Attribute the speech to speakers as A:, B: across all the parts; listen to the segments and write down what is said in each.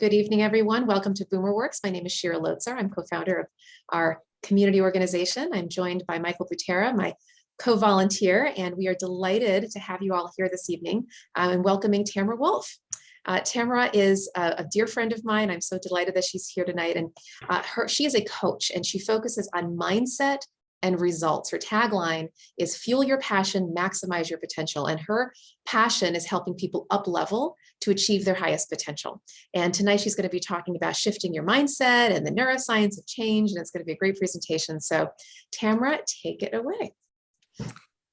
A: Good evening, everyone. Welcome to BoomerWorks. My name is Shira Lotzar. I'm co-founder of our community organization. I'm joined by Michael Butera, my co-volunteer, and we are delighted to have you all here this evening and welcoming Tamara Wolf. Tamara is a dear friend of mine. I'm so delighted that she's here tonight. And she is a coach, and she focuses on mindset and results. Her tagline is fuel your passion, maximize your potential. And her passion is helping people up level to achieve their highest potential. And tonight she's going to be talking about shifting your mindset and the neuroscience of change. And it's going to be a great presentation. So Tamara, take it away.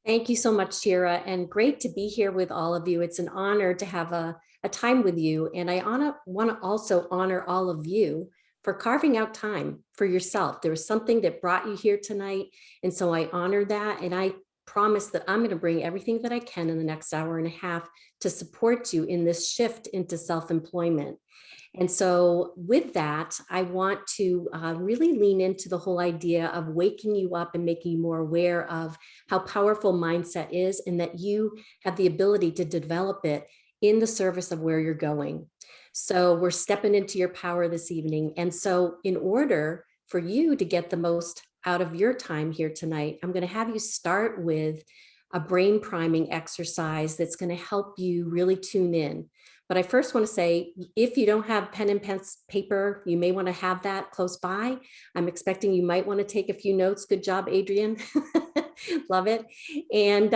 B: Thank you so much, Shira, and great to be here with all of you. It's an honor to have a time with you. And I want to also honor all of you for carving out time for yourself. There was something that brought you here tonight. And so I honor that. And I promise that I'm going to bring everything that I can in the next hour and a half to support you in this shift into self-employment. And so with that, I want to really lean into the whole idea of waking you up and making you more aware of how powerful mindset is and that you have the ability to develop it in the service of where you're going. So we're stepping into your power this evening. And so in order for you to get the most out of your time here tonight, I'm going to have you start with a brain priming exercise that's going to help you really tune in. But I first want to say, if you don't have pen and paper, you may want to have that close by. I'm expecting you might want to take a few notes. Good job, Adrian. Love it. And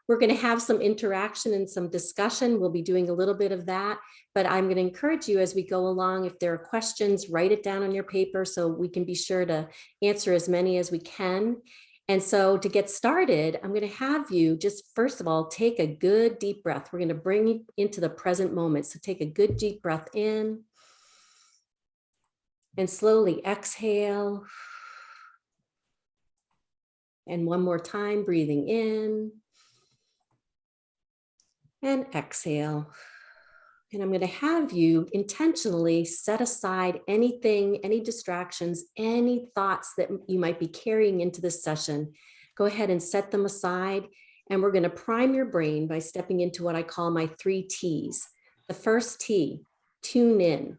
B: we're going to have some interaction and some discussion. We'll be doing a little bit of that, but I'm going to encourage you as we go along. If there are questions, write it down on your paper so we can be sure to answer as many as we can. And so to get started, I'm going to have you just first of all, take a good deep breath. We're going to bring you into the present moment. So take a good deep breath in and slowly exhale. And one more time, breathing in and exhale. And I'm going to have you intentionally set aside anything, any distractions, any thoughts that you might be carrying into this session. Go ahead and set them aside. And we're going to prime your brain by stepping into what I call my 3 T's. The first T, tune in.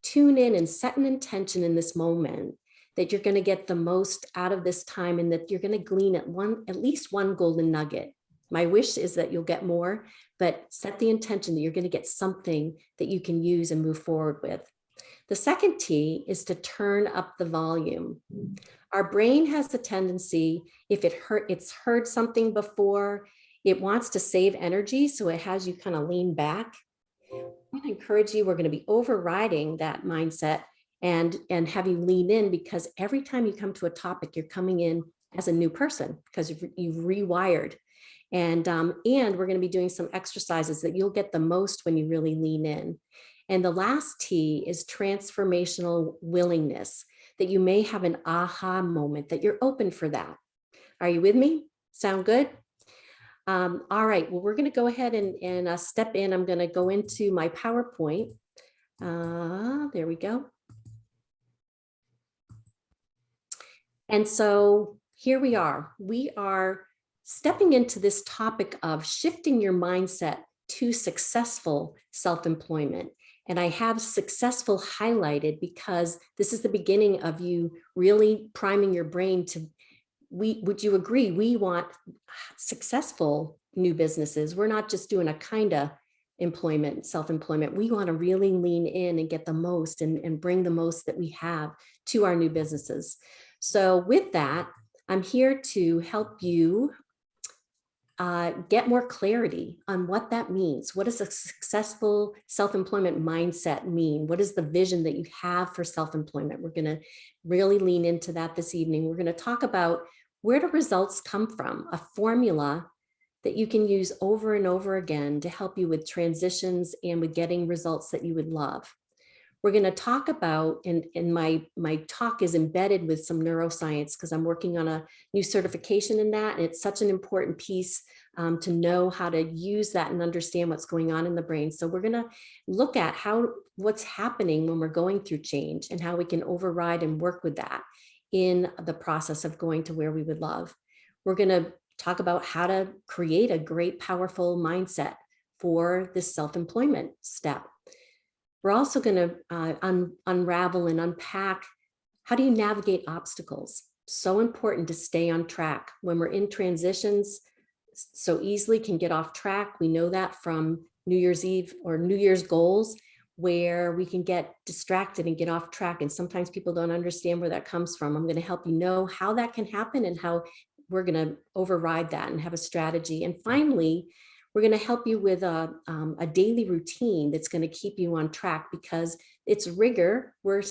B: Tune in and set an intention in this moment that you're going to get the most out of this time and that you're going to glean at least one golden nugget. My wish is that you'll get more, but set the intention that you're going to get something that you can use and move forward with. The second T is to turn up the volume. Our brain has the tendency, if it's heard something before, it wants to save energy, so it has you kind of lean back. I'm going to encourage you, we're going to be overriding that mindset and have you lean in, because every time you come to a topic, you're coming in as a new person because you've rewired. And we're going to be doing some exercises that you'll get the most when you really lean in. And the last T is transformational willingness, that you may have an aha moment, that you're open for that. Are you with me? Sound good? All right, well, we're going to go ahead and step in. I'm going to go into my PowerPoint. There we go. And so here we are. We are stepping into this topic of shifting your mindset to successful self-employment. And I have successful highlighted because this is the beginning of you really priming your brain to, would you agree, we want successful new businesses. We're not just doing a kind of employment, self-employment. We want to really lean in and get the most and bring the most that we have to our new businesses. So with that, I'm here to help you get more clarity on what that means. What does a successful self-employment mindset mean? What is the vision that you have for self-employment? We're going to really lean into that this evening. We're going to talk about where do results come from, a formula that you can use over and over again to help you with transitions and with getting results that you would love. We're going to talk about, and my talk is embedded with some neuroscience because I'm working on a new certification in that. And it's such an important piece to know how to use that and understand what's going on in the brain. So we're going to look at what's happening when we're going through change and how we can override and work with that in the process of going to where we would love. We're going to talk about how to create a great, powerful mindset for this self-employment step. We're also going to unravel and unpack, how do you navigate obstacles? So important to stay on track when we're in transitions. So easily can get off track. We know that from New Year's Eve or New Year's goals, where we can get distracted and get off track. And sometimes people don't understand where that comes from. I'm going to help you know how that can happen and how we're going to override that and have a strategy. And finally, we're going to help you with a daily routine that's going to keep you on track, because it's rigor. We're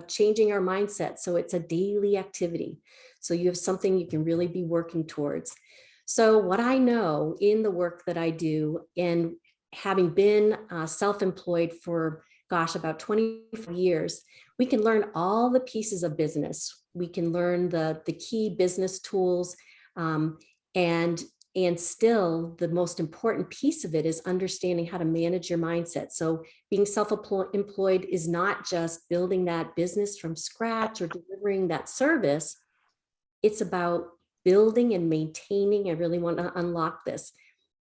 B: changing our mindset. So it's a daily activity. So you have something you can really be working towards. So what I know in the work that I do, and having been self-employed for, gosh, about 25 years, we can learn all the pieces of business. We can learn the key business tools, and still the most important piece of it is understanding how to manage your mindset. So being self-employed is not just building that business from scratch or delivering that service. It's about building and maintaining. I really want to unlock this,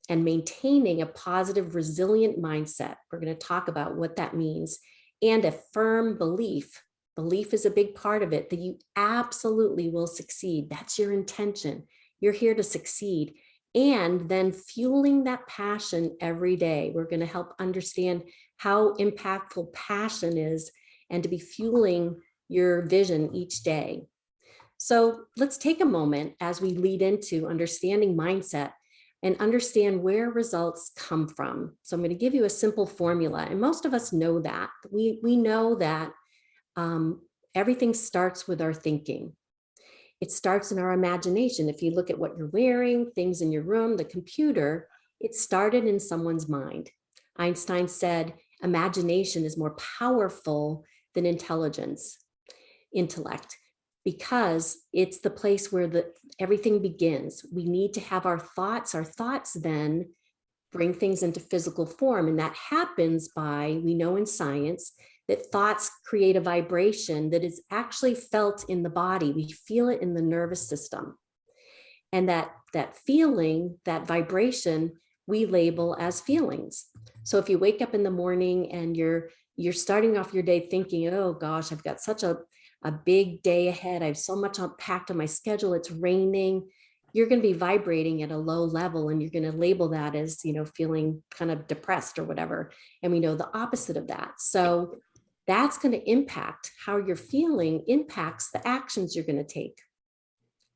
B: and maintaining a positive, resilient mindset. We're going to talk about what that means, and a firm belief. Belief is a big part of it, that you absolutely will succeed. That's your intention. You're here to succeed. And then fueling that passion every day. We're going to help understand how impactful passion is, and to be fueling your vision each day. So let's take a moment as we lead into understanding mindset and understand where results come from. So I'm going to give you a simple formula, and most of us know that. We know that everything starts with our thinking. It starts in our imagination. If you look at what you're wearing, things in your room, the computer, it started in someone's mind. Einstein said, imagination is more powerful than intellect, because it's the place where everything begins. We need to have our thoughts. Our thoughts then bring things into physical form. And that happens by, we know in science, that thoughts create a vibration that is actually felt in the body. We feel it in the nervous system. And that feeling, that vibration, we label as feelings. So if you wake up in the morning and you're starting off your day thinking, oh gosh, I've got such a big day ahead. I have so much packed on my schedule. It's raining. You're going to be vibrating at a low level, and you're going to label that as, feeling kind of depressed or whatever. And we know the opposite of that. So that's going to impact how you're feeling, impacts the actions you're going to take,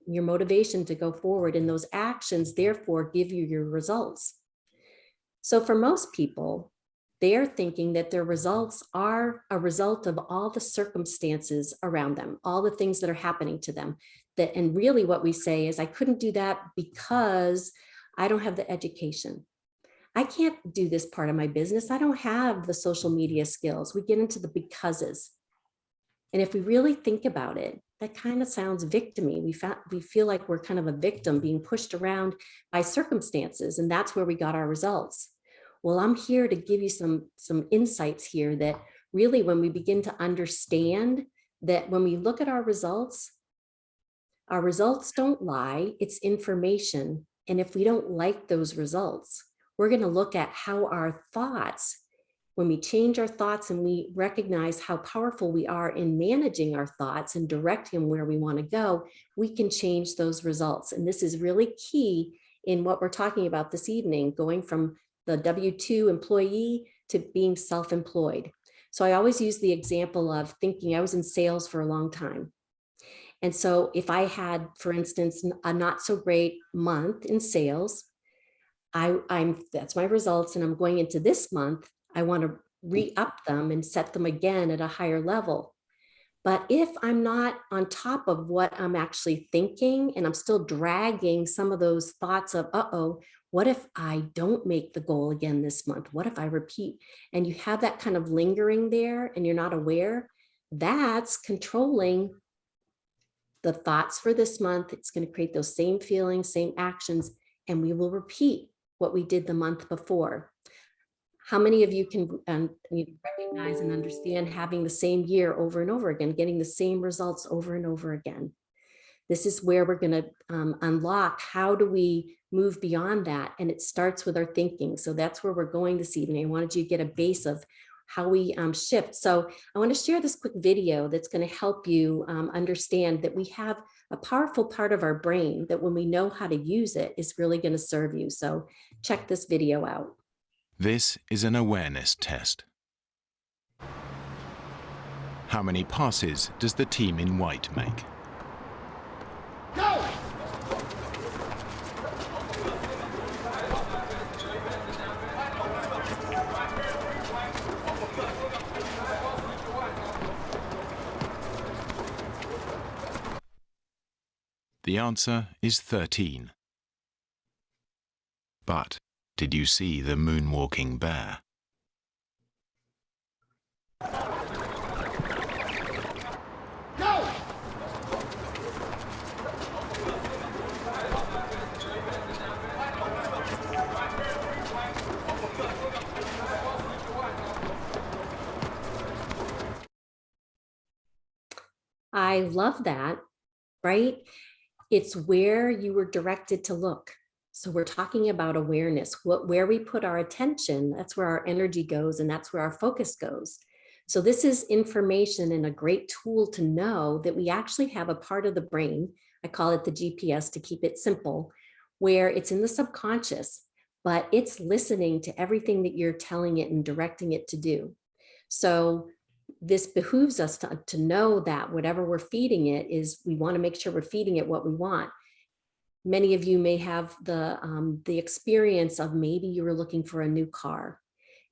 B: your motivation to go forward. And those actions, therefore, give you your results. So for most people, they're thinking that their results are a result of all the circumstances around them, all the things that are happening to them. And really what we say is, I couldn't do that because I don't have the education. I can't do this part of my business. I don't have the social media skills. We get into the becauses. And if we really think about it, that kind of sounds victim-y. We feel like we're kind of a victim being pushed around by circumstances, and that's where we got our results. Well, I'm here to give you some insights here that really, when we begin to understand that when we look at our results don't lie, it's information. And if we don't like those results, we're going to look at how our thoughts, when we change our thoughts and we recognize how powerful we are in managing our thoughts and directing them where we want to go, we can change those results. And this is really key in what we're talking about this evening, going from the W-2 employee to being self-employed. So I always use the example of thinking. I was in sales for a long time. And so if I had, for instance, a not so great month in sales, that's my results, and I'm going into this month, I want to re-up them and set them again at a higher level. But if I'm not on top of what I'm actually thinking, and I'm still dragging some of those thoughts of, what if I don't make the goal again this month? What if I repeat? And you have that kind of lingering there and you're not aware, that's controlling the thoughts for this month. It's going to create those same feelings, same actions, and we will repeat what we did the month before. How many of you can recognize and understand having the same year over and over again, getting the same results over and over again? This is where we're going to unlock, how do we move beyond that? And it starts with our thinking. So that's where we're going this evening. I wanted you to get a base of how we shift. So I want to share this quick video that's going to help you understand that we have a powerful part of our brain that when we know how to use it is really going to serve you. So check this video out.
C: This is an awareness test. How many passes does the team in white make?
D: Go!
C: The answer is 13. But did you see the moonwalking bear?
D: Go!
B: I love that, right? It's where you were directed to look. So we're talking about awareness, where we put our attention, that's where our energy goes, and that's where our focus goes. So this is information and a great tool to know that we actually have a part of the brain, I call it the GPS to keep it simple, where it's in the subconscious, but it's listening to everything that you're telling it and directing it to do. So this behooves us to know that whatever we're feeding it is, we want to make sure we're feeding it what we want. Many of you may have the experience of maybe you were looking for a new car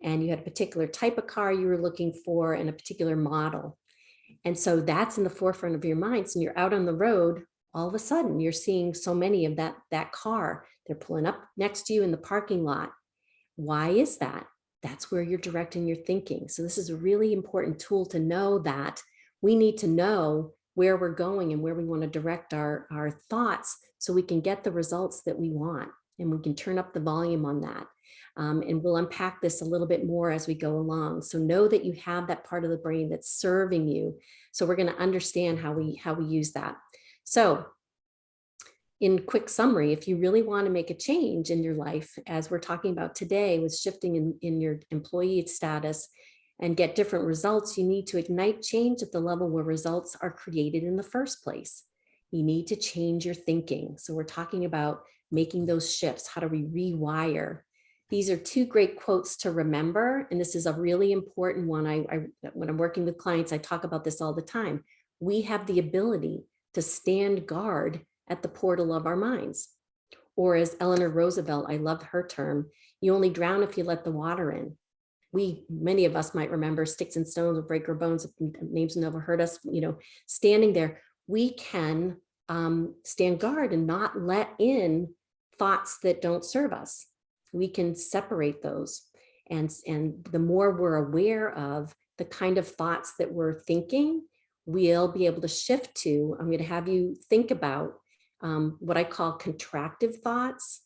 B: and you had a particular type of car you were looking for and a particular model. And so that's in the forefront of your minds, and you're out on the road, all of a sudden you're seeing so many of that car. They're pulling up next to you in the parking lot. Why is that? That's where you're directing your thinking. So this is a really important tool to know that we need to know where we're going and where we want to direct our thoughts so we can get the results that we want, and we can turn up the volume on that. And we'll unpack this a little bit more as we go along. So know that you have that part of the brain that's serving you. So we're going to understand how we use that. So in quick summary, if you really want to make a change in your life, as we're talking about today with shifting in your employee status and get different results, you need to ignite change at the level where results are created in the first place. You need to change your thinking. So we're talking about making those shifts. How do we rewire? These are two great quotes to remember. And this is a really important one. When I'm working with clients, I talk about this all the time. We have the ability to stand guard at the portal of our minds. Or as Eleanor Roosevelt, I love her term, you only drown if you let the water in. Many of us might remember sticks and stones will break our bones, names will never hurt us, standing there. We can stand guard and not let in thoughts that don't serve us. We can separate those. And the more we're aware of the kind of thoughts that we're thinking, we'll be able to shift to, I'm going to have you think about what I call contractive thoughts.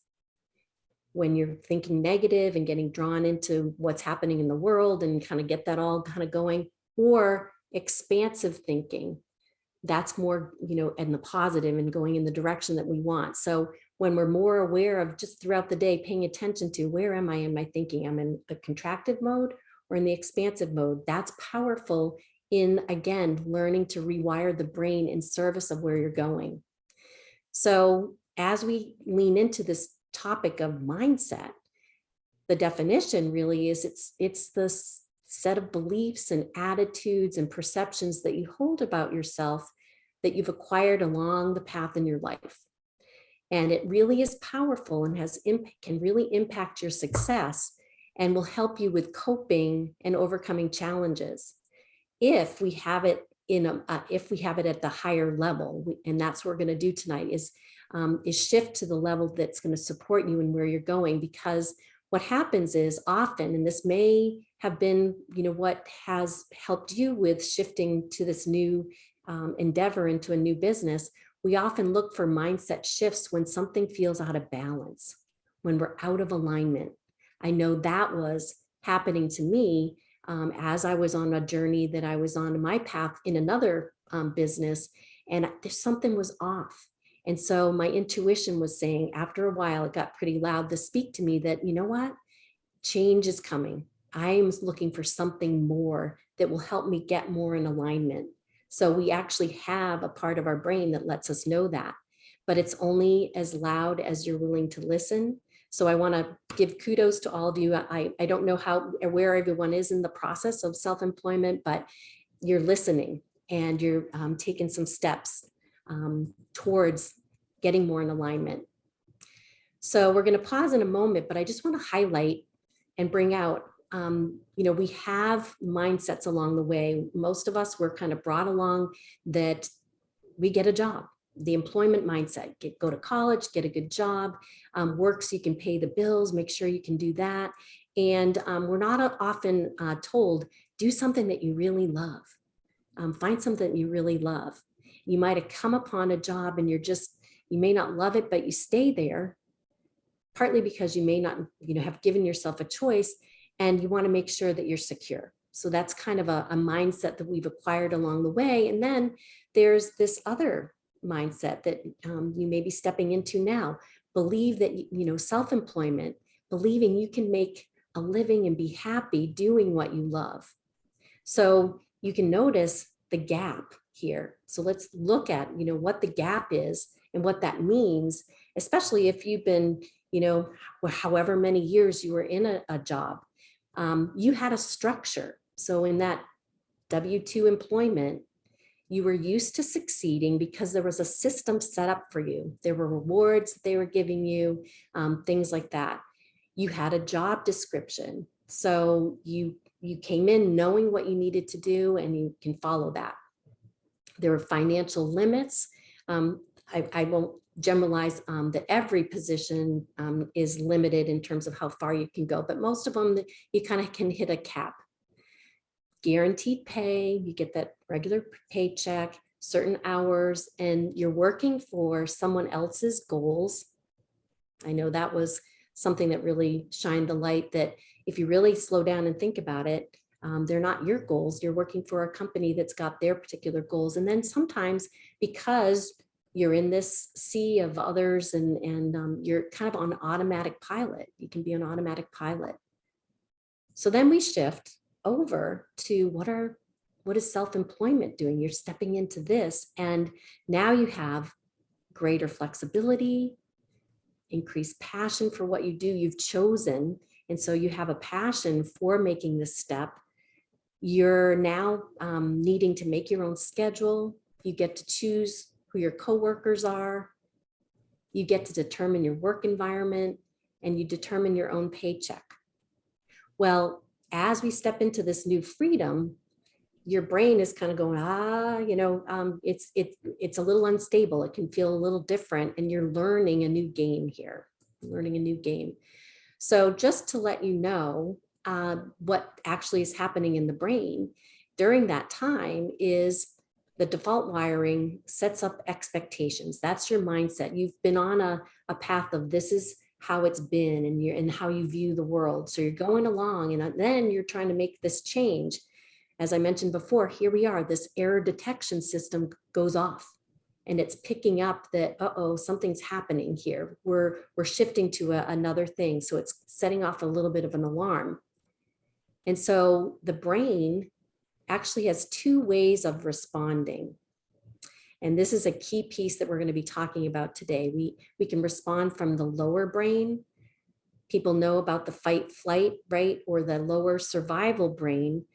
B: When you're thinking negative and getting drawn into what's happening in the world and kind of get that all kind of going, or expansive thinking. That's more, in the positive and going in the direction that we want. So when we're more aware of just throughout the day, paying attention to where am I in my thinking? I'm in the contractive mode or in the expansive mode. That's powerful in, again, learning to rewire the brain in service of where you're going. So as we lean into this topic of mindset, the definition really is it's this set of beliefs and attitudes and perceptions that you hold about yourself that you've acquired along the path in your life. And it really is powerful and can really impact your success and will help you with coping and overcoming challenges. If we have it at the higher level, and that's what we're going to do tonight, is shift to the level that's going to support you and where you're going. Because what happens is often, and this may have been, what has helped you with shifting to this new endeavor into a new business, we often look for mindset shifts when something feels out of balance, when we're out of alignment. I know that was happening to me as I was on a journey that I was on my path in another business, and something was off. And so my intuition was saying, after a while, it got pretty loud to speak to me that, you know what, change is coming. I'm looking for something more that will help me get more in alignment. So we actually have a part of our brain that lets us know that, but it's only as loud as you're willing to listen. So I want to give kudos to all of you. I don't know where everyone is in the process of self-employment, but you're listening and you're taking some steps towards getting more in alignment. So we're going to pause in a moment, but I just want to highlight and bring out, we have mindsets along the way. Most of us were kind of brought along that we get a job, the employment mindset, go to college, get a good job, work so you can pay the bills, make sure you can do that. And we're not often told, do something that you really love. Find something that you really love. You might have come upon a job and you may not love it, but you stay there, partly because you may not, have given yourself a choice and you want to make sure that you're secure. So that's kind of a mindset that we've acquired along the way. And then there's this other mindset that you may be stepping into now. Believe that, self-employment, believing you can make a living and be happy doing what you love. So you can notice the gap here. So let's look at, what the gap is and what that means, especially if you've been, however many years you were in a job, you had a structure. So in that W-2 employment, you were used to succeeding because there was a system set up for you. There were rewards that they were giving you, things like that. You had a job description. So you came in knowing what you needed to do and you can follow that. There were financial limits. I won't generalize that every position is limited in terms of how far you can go, but most of them you kind of can hit a cap. Guaranteed pay, you get that regular paycheck, certain hours, and you're working for someone else's goals. I know that was something that really shined the light that if you really slow down and think about it, they're not your goals. You're working for a company that's got their particular goals. And then sometimes because you're in this sea of others and you're kind of on automatic pilot, you can be an automatic pilot. So then we shift over to what is self-employment doing? You're stepping into this and now you have greater flexibility, increased passion for what you do, you've chosen. And so you have a passion for making this step. You're now needing to make your own schedule. You get to choose who your coworkers are. You get to determine your work environment and you determine your own paycheck. Well, as we step into this new freedom, your brain is kind of going, it's a little unstable. It can feel a little different and you're learning a new game here, learning a new game. So just to let you know what actually is happening in the brain during that time is the default wiring sets up expectations. That's your mindset. You've been on a path of this is how it's been and how you view the world. So you're going along and then you're trying to make this change. As I mentioned before, here we are, this error detection system goes off and it's picking up that, something's happening here. We're shifting to another thing. So it's setting off a little bit of an alarm. And so the brain actually has two ways of responding. And this is a key piece that we're going to be talking about today. We can respond from the lower brain. People know about the fight flight, right? Or the lower survival brain.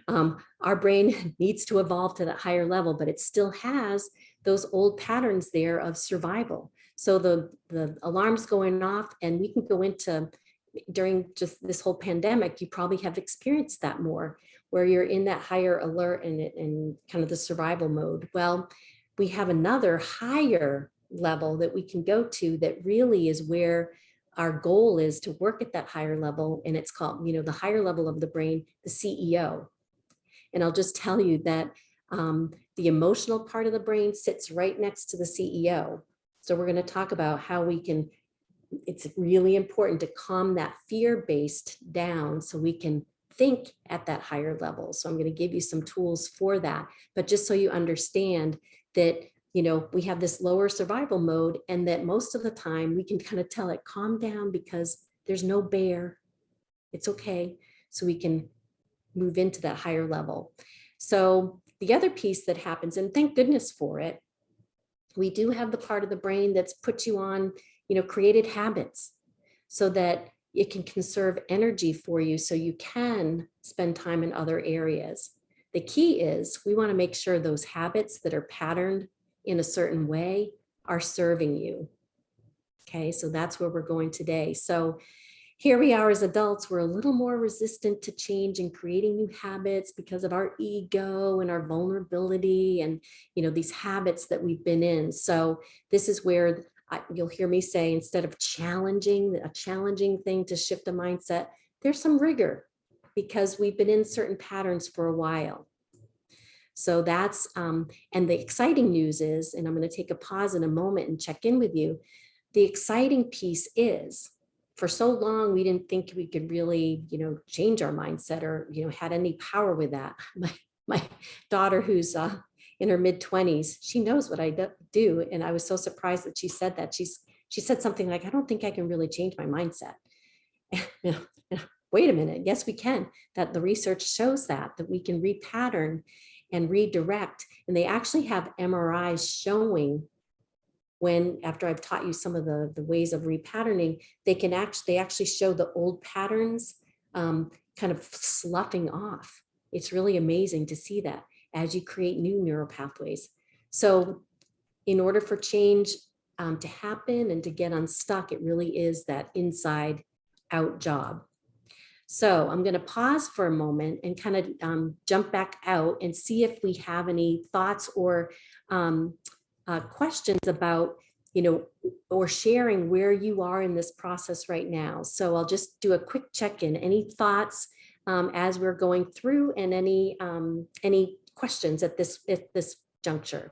B: Our brain needs to evolve to that higher level, but it still has those old patterns there of survival. So the alarm's going off and we can go into, during just this whole pandemic, you probably have experienced that more, where you're in that higher alert and kind of the survival mode. Well, we have another higher level that we can go to that really is where our goal is to work at that higher level. And it's called, the higher level of the brain, the CEO. And I'll just tell you that the emotional part of the brain sits right next to the CEO. So we're going to talk about how we can, it's really important to calm that fear-based down so we can think at that higher level. So I'm going to give you some tools for that, but just so you understand that, we have this lower survival mode and that most of the time we can kind of tell it, calm down because there's no bear, It's okay. So we can move into that higher level. So the other piece that happens, and thank goodness for it, we do have the part of the brain that's put you on, created habits so that it can conserve energy for you so you can spend time in other areas. The key is we want to make sure those habits that are patterned in a certain way are serving you. Okay, so that's where we're going today. So here we are as adults, we're a little more resistant to change and creating new habits because of our ego and our vulnerability and, these habits that we've been in. So this is where you'll hear me say, instead of a challenging thing to shift a mindset, there's some rigor because we've been in certain patterns for a while. So that's, and the exciting news is, and I'm going to take a pause in a moment and check in with you. The exciting piece is, for so long, we didn't think we could really, change our mindset or, had any power with that. My daughter, who's in her mid-20s, she knows what I do. And I was so surprised that she said that. She said something like, I don't think I can really change my mindset. Wait a minute. Yes, we can. That the research shows that we can repattern and redirect. And they actually have MRIs showing when, after I've taught you some of the ways of repatterning, they actually show the old patterns kind of sloughing off. It's really amazing to see that as you create new neural pathways. So in order for change to happen and to get unstuck, it really is that inside out job. So I'm going to pause for a moment and kind of jump back out and see if we have any thoughts or questions about, or sharing where you are in this process right now. So I'll just do a quick check-in. Any thoughts as we're going through, and any questions at this juncture?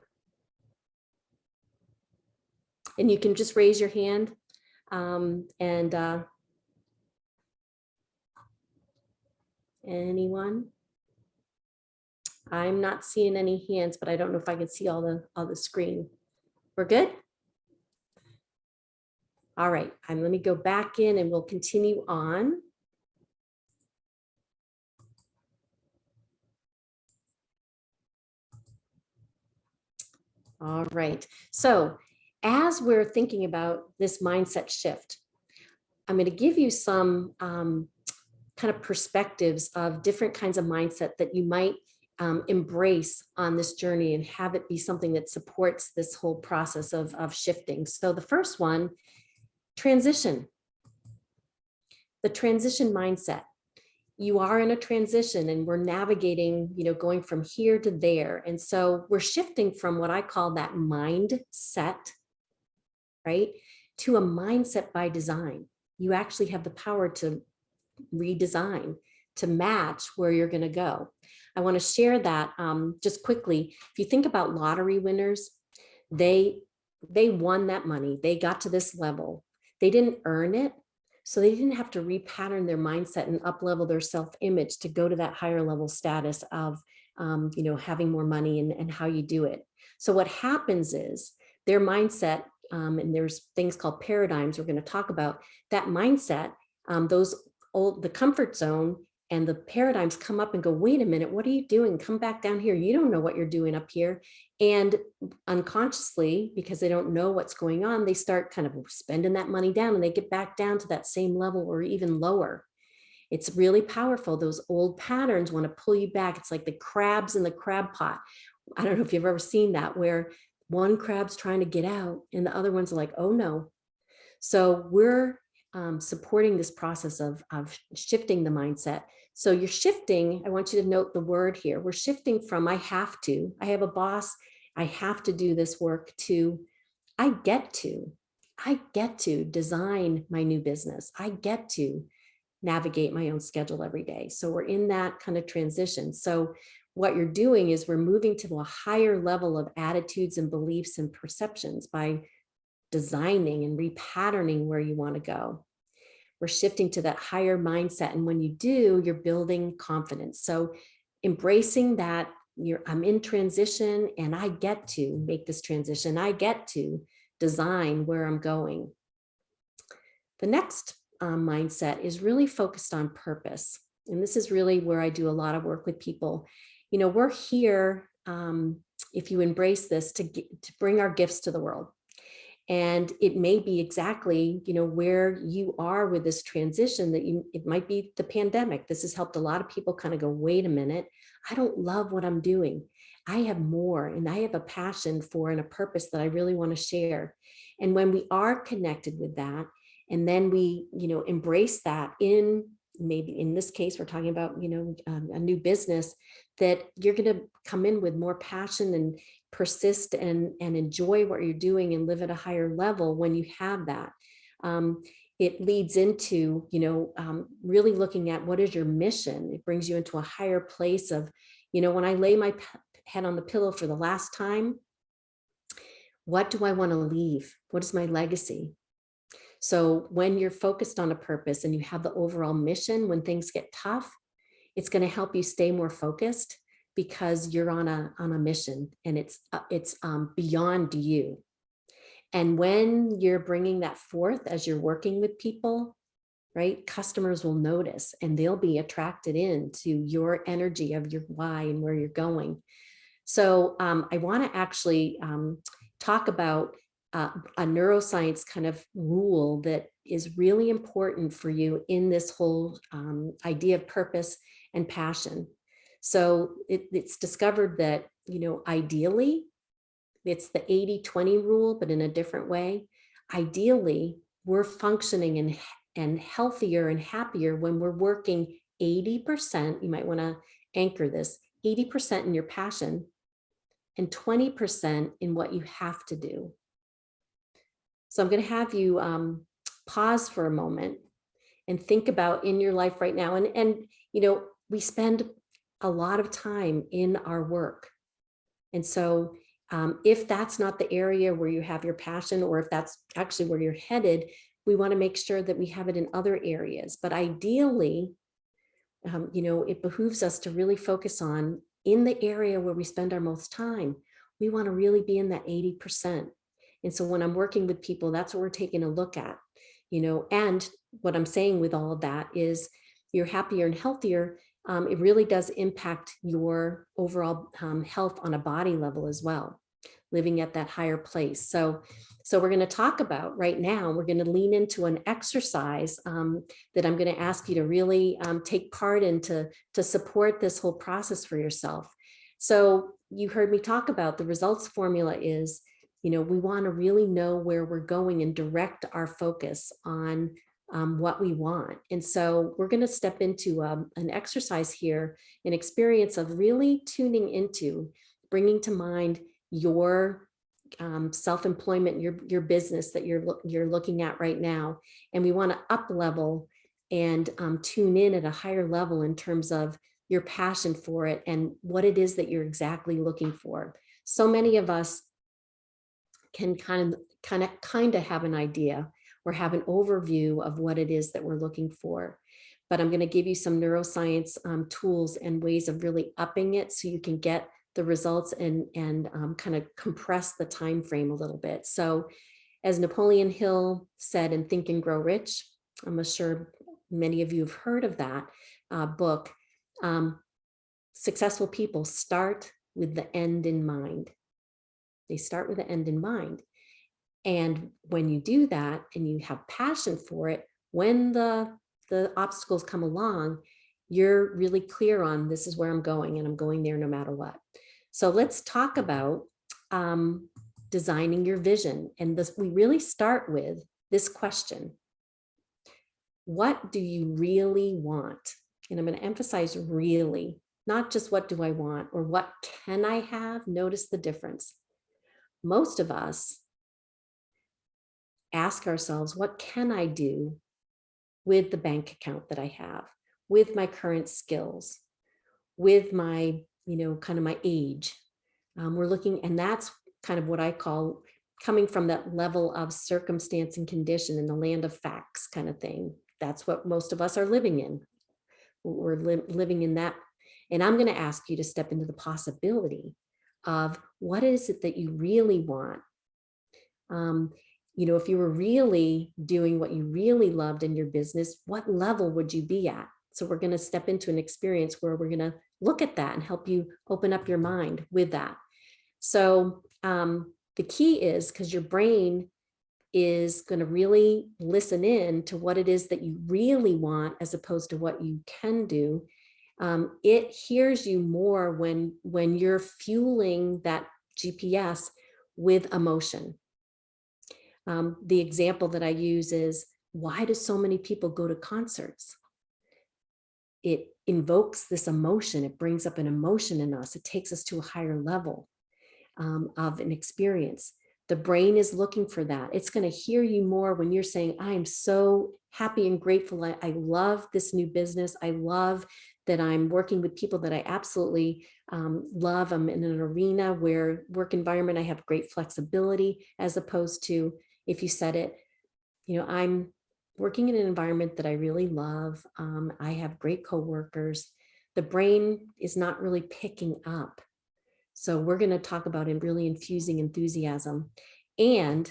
B: And you can just raise your hand anyone? I'm not seeing any hands, but I don't know if I can see all the screen. We're good? All right, let me go back in and we'll continue on. All right, so as we're thinking about this mindset shift, I'm going to give you some kind of perspectives of different kinds of mindset that you might embrace on this journey and have it be something that supports this whole process of shifting. So the first one, transition. The transition mindset. You are in a transition and we're navigating, going from here to there. And so we're shifting from what I call that mindset, right, to a mindset by design. You actually have the power to redesign to match where you're going to go. I want to share that just quickly. If you think about lottery winners, they won that money. They got to this level. They didn't earn it. So they didn't have to repattern their mindset and up-level their self-image to go to that higher level status of, having more money and how you do it. So what happens is their mindset, and there's things called paradigms we're going to talk about, that mindset, the comfort zone and the paradigms come up and go, wait a minute, what are you doing? Come back down here. You don't know what you're doing up here. And unconsciously, because they don't know what's going on, they start kind of spending that money down and they get back down to that same level or even lower. It's really powerful. Those old patterns want to pull you back. It's like the crabs in the crab pot. I don't know if you've ever seen that, where one crab's trying to get out and the other ones are like, oh no. So we're supporting this process of shifting the mindset. So you're shifting, I want you to note the word here. We're shifting from I have a boss, I have to do this work, to I get to design my new business. I get to navigate my own schedule every day. So we're in that kind of transition. So what you're doing is we're moving to a higher level of attitudes and beliefs and perceptions by designing and repatterning where you want to go. We're shifting to that higher mindset. And when you do, you're building confidence. So embracing that I'm in transition and I get to make this transition. I get to design where I'm going. The next mindset is really focused on purpose. And this is really where I do a lot of work with people. You know, we're here, if you embrace this, to bring our gifts to the world. And it may be exactly, you know, where you are with this transition that it might be the pandemic. This has helped a lot of people kind of go, wait a minute, I don't love what I'm doing. I have more, and I have a passion for and a purpose that I really want to share. And when we are connected with that, and then we, you know, embrace that in, maybe in this case, we're talking about, you know, a new business, that you're going to come in with more passion and persist and enjoy what you're doing and live at a higher level. When you have that, it leads into, you know, really looking at what is your mission. It brings you into a higher place of, you know, when I lay my head on the pillow for the last time, what do I want to leave? What is my legacy? So when you're focused on a purpose and you have the overall mission, when things get tough, it's going to help you stay more focused, because you're on a mission, and it's beyond you. And when you're bringing that forth as you're working with people, right, customers will notice, and they'll be attracted into your energy of your why and where you're going. So I want to actually talk about a neuroscience kind of rule that is really important for you in this whole idea of purpose and passion. So it's discovered that, you know, ideally, it's the 80-20 rule, but in a different way. Ideally, we're functioning and healthier and happier when we're working 80%. You might want to anchor this, 80% in your passion and 20% in what you have to do. So I'm going to have you pause for a moment and think about in your life right now. And you know, we spend a lot of time in our work. And so if that's not the area where you have your passion, or if that's actually where you're headed, we want to make sure that we have it in other areas. But ideally, you know, it behooves us to really focus on, in the area where we spend our most time, we want to really be in that 80%. And so when I'm working with people, that's what we're taking a look at, you know. And what I'm saying with all of that is, you're happier and healthier. It really does impact your overall health on a body level as well, living at that higher place. So we're going to talk about right now, we're going to lean into an exercise that I'm going to ask you to really take part in to support this whole process for yourself. So you heard me talk about the results formula is, you know, we want to really know where we're going and direct our focus on what we want. And so we're going to step into an exercise here, an experience of really tuning into, bringing to mind your self-employment, your business that you're looking at right now. And we want to up level and tune in at a higher level in terms of your passion for it and what it is that you're exactly looking for. So many of us can kind of have an idea or have an overview of what it is that we're looking for. But I'm going to give you some neuroscience tools and ways of really upping it so you can get the results and kind of compress the time frame a little bit. So as Napoleon Hill said in Think and Grow Rich, I'm sure many of you have heard of that book. Successful people start with the end in mind. They start with the end in mind. And when you do that and you have passion for it, when the obstacles come along, you're really clear on, this is where I'm going, and I'm going there no matter what. So let's talk about designing your vision. And this, we really start with this question: what do you really want? And I'm going to emphasize really, not just what do I want or what can I have. Notice the difference. Most of us ask ourselves, what can I do with the bank account that I have, with my current skills, with my, kind of my age? We're looking, and that's kind of what I call coming from that level of circumstance and condition in the land of facts kind of thing. That's what most of us are living in. We're living in that. And I'm going to ask you to step into the possibility of what is it that you really want? if you were really doing what you really loved in your business, what level would you be at? So we're going to step into an experience where we're going to look at that and help you open up your mind with that. So the key is, because your brain is going to really listen in to what it is that you really want as opposed to what you can do. It hears you more when you're fueling that GPS with emotion. The example that I use is, why do so many people go to concerts? It invokes this emotion. It brings up an emotion in us. It takes us to a higher level of an experience. The brain is looking for that. It's going to hear you more when you're saying, I am so happy and grateful. I love this new business. I love that I'm working with people that I absolutely love. I'm in an arena where work environment, I have great flexibility, as opposed to if you said it, I'm working in an environment that I really love. I have great coworkers. The brain is not really picking up. So we're going to talk about it really infusing enthusiasm. And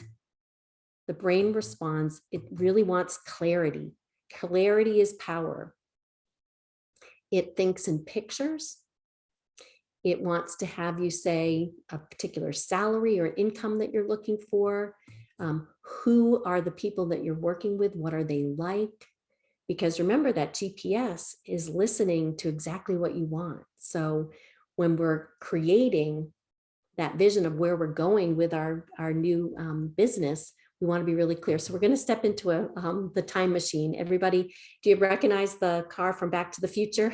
B: the brain responds, it really wants clarity. Clarity is power. It thinks in pictures. It wants to have you say a particular salary or income that you're looking for. Who are the people that you're working with? What are they like? Because remember that GPS is listening to exactly what you want. So when we're creating that vision of where we're going with our new business, we want to be really clear. So we're going to step into the time machine. Everybody, do you recognize the car from Back to the Future?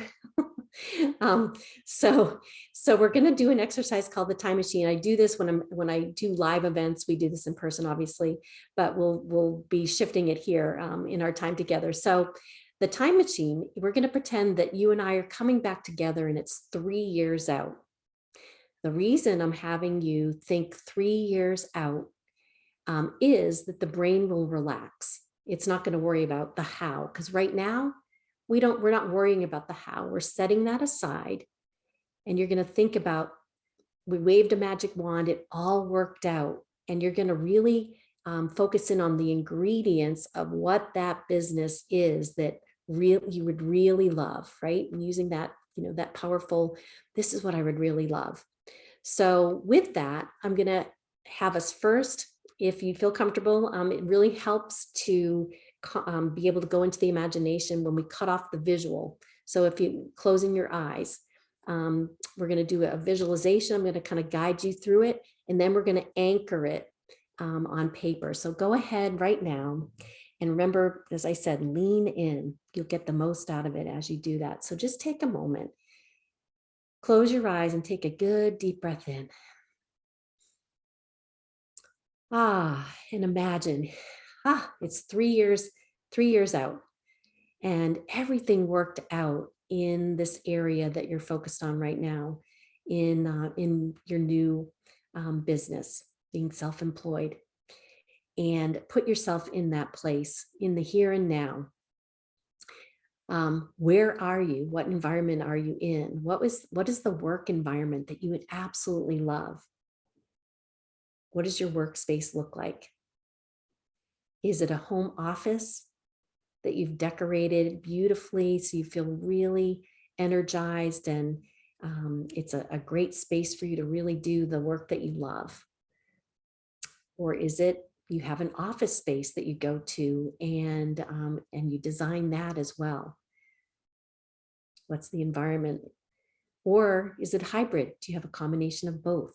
B: So we're going to do an exercise called the time machine. I do this when I do live events. We do this in person, obviously, but we'll be shifting it here in our time together. So the time machine, we're going to pretend that you and I are coming back together, and it's 3 years out. The reason I'm having you think 3 years out is that the brain will relax. It's not going to worry about the how, because right now we're not worrying about the how. We're setting that aside, and you're going to think about, we waved a magic wand, it all worked out, and you're going to really focus in on the ingredients of what that business is that you would really love, right? And using that, that powerful, this is what I would really love. So with that, I'm going to have us first, if you feel comfortable, it really helps to be able to go into the imagination when we cut off the visual. So if you closing your eyes, we're going to do a visualization. I'm going to kind of guide you through it, and then we're going to anchor it on paper. So go ahead right now. And remember, as I said, lean in. You'll get the most out of it as you do that. So just take a moment, close your eyes, and take a good deep breath in. And imagine, it's 3 years out, and everything worked out in this area that you're focused on right now in your new business, being self-employed. And put yourself in that place, in the here and now. Where are you? What environment are you in? What is the work environment that you would absolutely love? What does your workspace look like? Is it a home office that you've decorated beautifully so you feel really energized, and it's a great space for you to really do the work that you love? Or is it you have an office space that you go to and you design that as well? What's the environment? Or is it hybrid? Do you have a combination of both?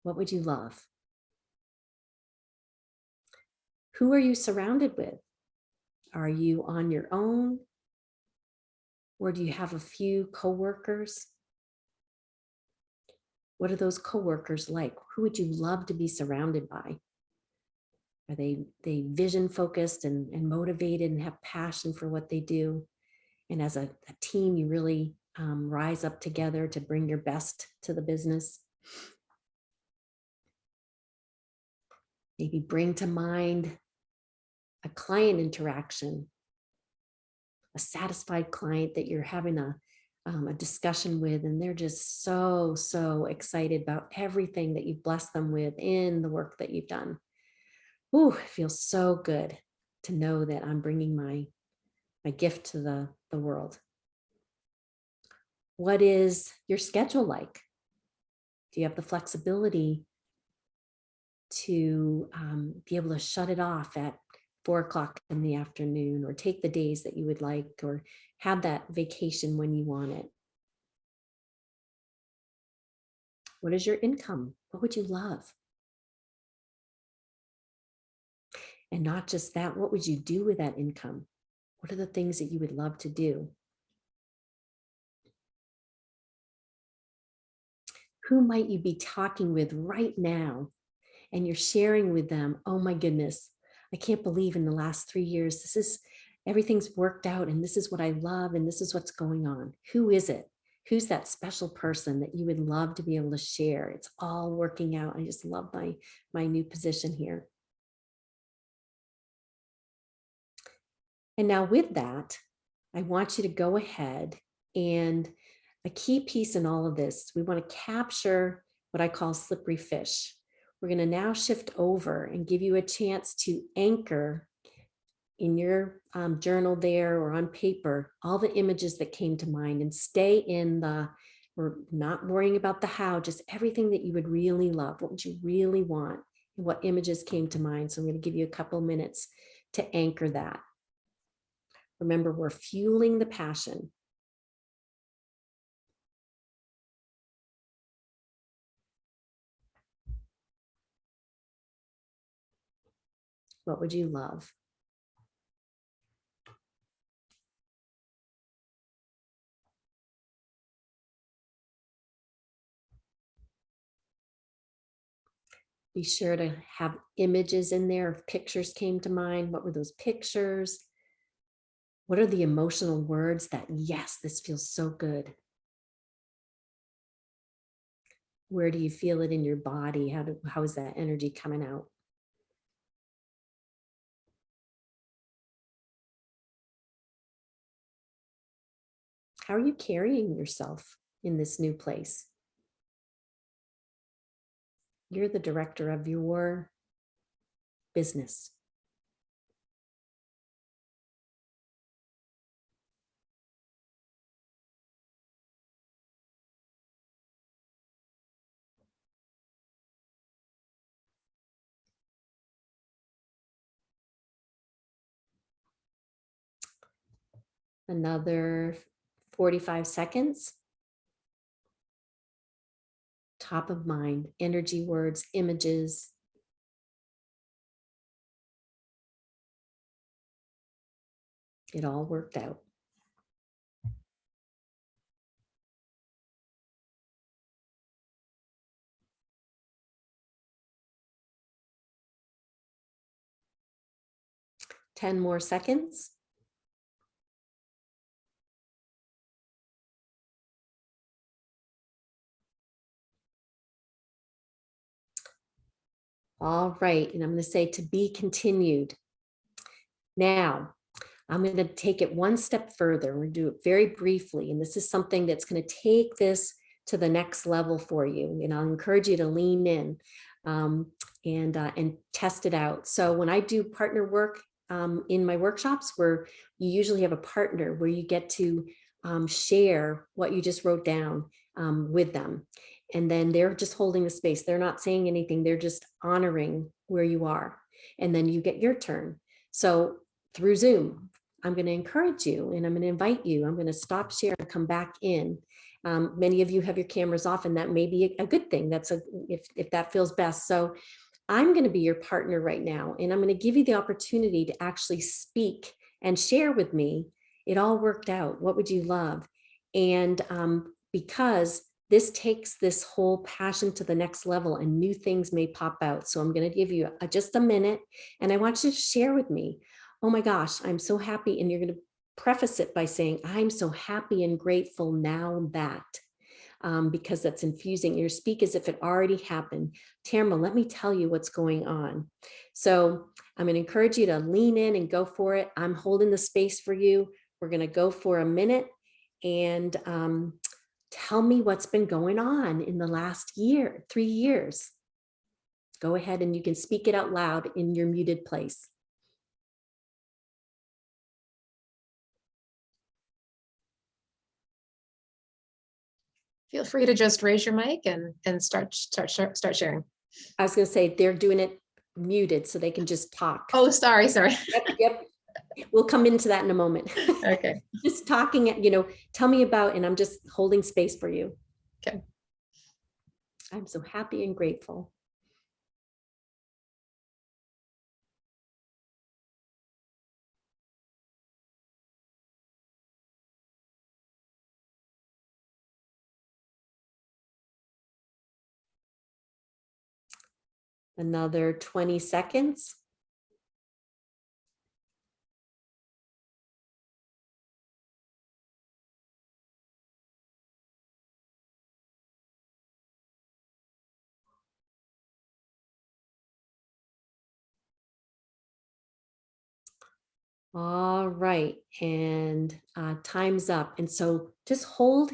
B: What would you love? Who are you surrounded with? Are you on your own? Or do you have a few coworkers? What are those coworkers like? Who would you love to be surrounded by? Are they vision focused and motivated and have passion for what they do? And as a team, you really rise up together to bring your best to the business. Maybe bring to mind a client interaction, a satisfied client that you're having a discussion with, and they're just so excited about everything that you've blessed them with in the work that you've done. Ooh, it feels so good to know that I'm bringing my gift to the world. What is your schedule like? Do you have the flexibility to be able to shut it off at 4 o'clock in the afternoon, or take the days that you would like, or have that vacation when you want it? What is your income? What would you love? And not just that, what would you do with that income? What are the things that you would love to do? Who might you be talking with right now? And you're sharing with them, oh my goodness, I can't believe in the last 3 years, everything's worked out, and this is what I love, and this is what's going on. Who is it? Who's that special person that you would love to be able to share? It's all working out. I just love my new position here. And now with that, I want you to go ahead, and a key piece in all of this, we want to capture what I call slippery fish. We're going to now shift over and give you a chance to anchor in your journal there or on paper all the images that came to mind, and stay in we're not worrying about the how, just everything that you would really love. What would you really want? And what images came to mind? So I'm going to give you a couple of minutes to anchor that. Remember, we're fueling the passion. What would you love? Be sure to have images in there. If pictures came to mind, what were those pictures? What are the emotional words that, yes, this feels so good? Where do you feel it in your body? How is that energy coming out? How are you carrying yourself in this new place? You're the director of your business. Another 45 seconds. Top of mind, energy, words, images. It all worked out. Ten more seconds. All right, and I'm going to say to be continued. Now, I'm going to take it one step further. We're going to do it very briefly, and this is something that's going to take this to the next level for you. And I'll encourage you to lean in and test it out. So when I do partner work in my workshops, where you usually have a partner where you get to share what you just wrote down with them. And then they're just holding the space. They're not saying anything. They're just honoring where you are. And then you get your turn. So through Zoom, I'm going to encourage you, and I'm going to invite you. I'm going to stop share and come back in. Many of you have your cameras off, and that may be a good thing. If that feels best. So I'm going to be your partner right now, and I'm going to give you the opportunity to actually speak and share with me. It all worked out. What would you love? And because this takes this whole passion to the next level, and new things may pop out. So I'm going to give you just a minute, and I want you to share with me. Oh my gosh, I'm so happy. And you're going to preface it by saying, I'm so happy and grateful now that, because that's infusing. You speak as if it already happened. Tamara, let me tell you what's going on. So I'm going to encourage you to lean in and go for it. I'm holding the space for you. We're going to go for a minute, and tell me what's been going on in the last 3 years. Go ahead and you can speak it out loud in your muted place.
A: Feel free to just raise your mic and start sharing.
B: I was going to say they're doing it muted so they can just talk.
A: Oh, sorry.
B: Yep. We'll come into that in a moment.
A: Okay.
B: Just talking, tell me about, and I'm just holding space for you.
A: Okay.
B: I'm so happy and grateful. Another 20 seconds. All right, and time's up. And so just hold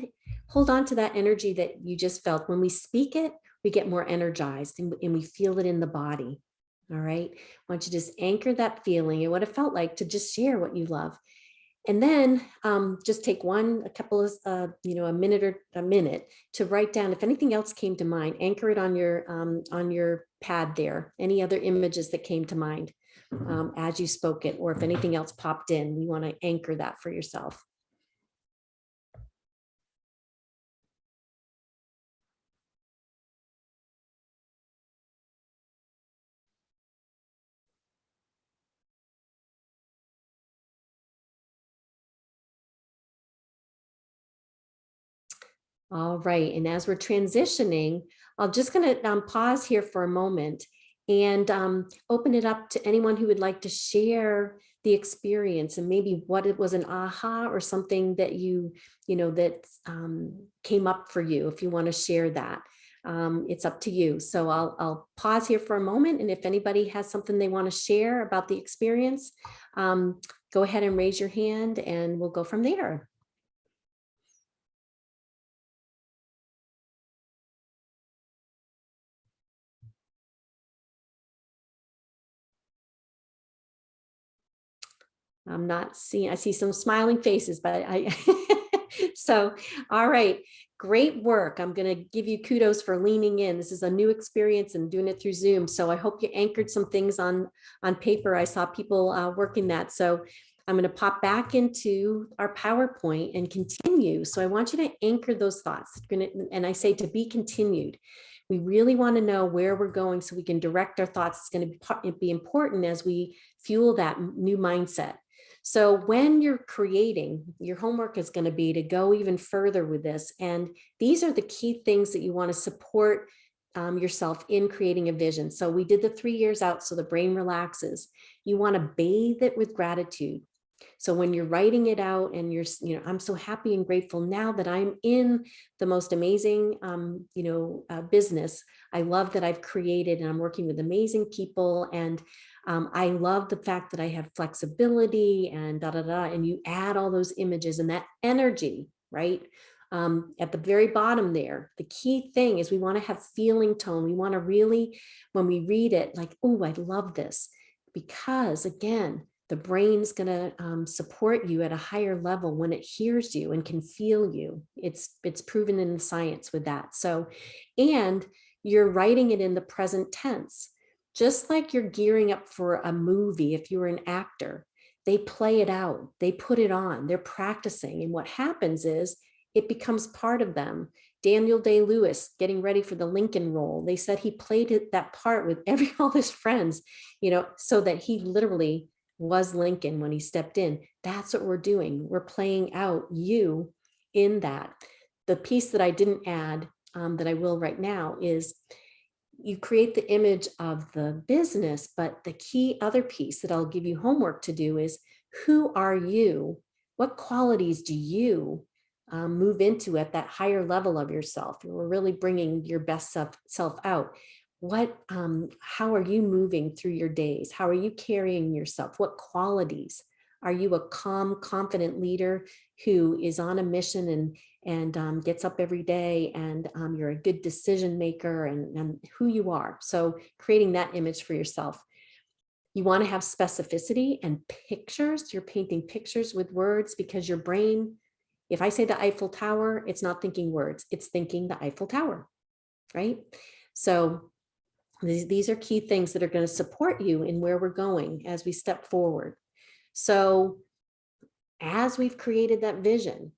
B: on to that energy that you just felt. When we speak it, we get more energized and we feel it in the body. All right, I want you to just anchor that feeling and what it felt like to just share what you love. And then just take a minute to write down if anything else came to mind. Anchor it on your pad there. Any other images that came to mind as you spoke it, or if anything else popped in, you want to anchor that for yourself. All right, and as we're transitioning, I'm just going to pause here for a moment and open it up to anyone who would like to share the experience and maybe what it was, an aha or something that that came up for you. If you want to share that, it's up to you. So I'll pause here for a moment, and if anybody has something they want to share about the experience, go ahead and raise your hand, and we'll go from there. I'm not seeing, I see some smiling faces, but so, all right, great work. I'm going to give you kudos for leaning in. This is a new experience and doing it through Zoom. So I hope you anchored some things on paper. I saw people working that. So I'm going to pop back into our PowerPoint and continue. So I want you to anchor those thoughts. And I say to be continued. We really want to know where we're going so we can direct our thoughts. It's going to be important as we fuel that new mindset. So when you're creating, your homework is going to be to go even further with this. And these are the key things that you want to support yourself in creating a vision. So we did the 3 years out so the brain relaxes. You want to bathe it with gratitude. So when you're writing it out and I'm so happy and grateful now that I'm in the most amazing, business. I love that I've created and I'm working with amazing people. And I love the fact that I have flexibility and and you add all those images and that energy, right? At the very bottom there, the key thing is we want to have feeling tone. We want to really, when we read it, like, oh, I love this, because again, the brain's going to support you at a higher level when it hears you and can feel you. It's proven in the science with that. So, and you're writing it in the present tense, just like you're gearing up for a movie. If you're an actor, they play it out, they put it on, they're practicing. And what happens is it becomes part of them. Daniel Day-Lewis getting ready for the Lincoln role. They said he played that part with all his friends, so that he literally was Lincoln when he stepped in. That's what we're doing. We're playing out you in that. The piece that I didn't add that I will right now is you create the image of the business, but the key other piece that I'll give you homework to do is, who are you? What qualities do you move into at that higher level of yourself? We're really bringing your best self out. How are you moving through your days? How are you carrying yourself? What qualities? Are you a calm, confident leader who is on a mission and gets up every day, and you're a good decision maker, and who you are. So creating that image for yourself. You want to have specificity and pictures. You're painting pictures with words, because your brain, if I say the Eiffel Tower, it's not thinking words, it's thinking the Eiffel Tower, right? So these are key things that are going to support you in where we're going as we step forward. So as we've created that vision,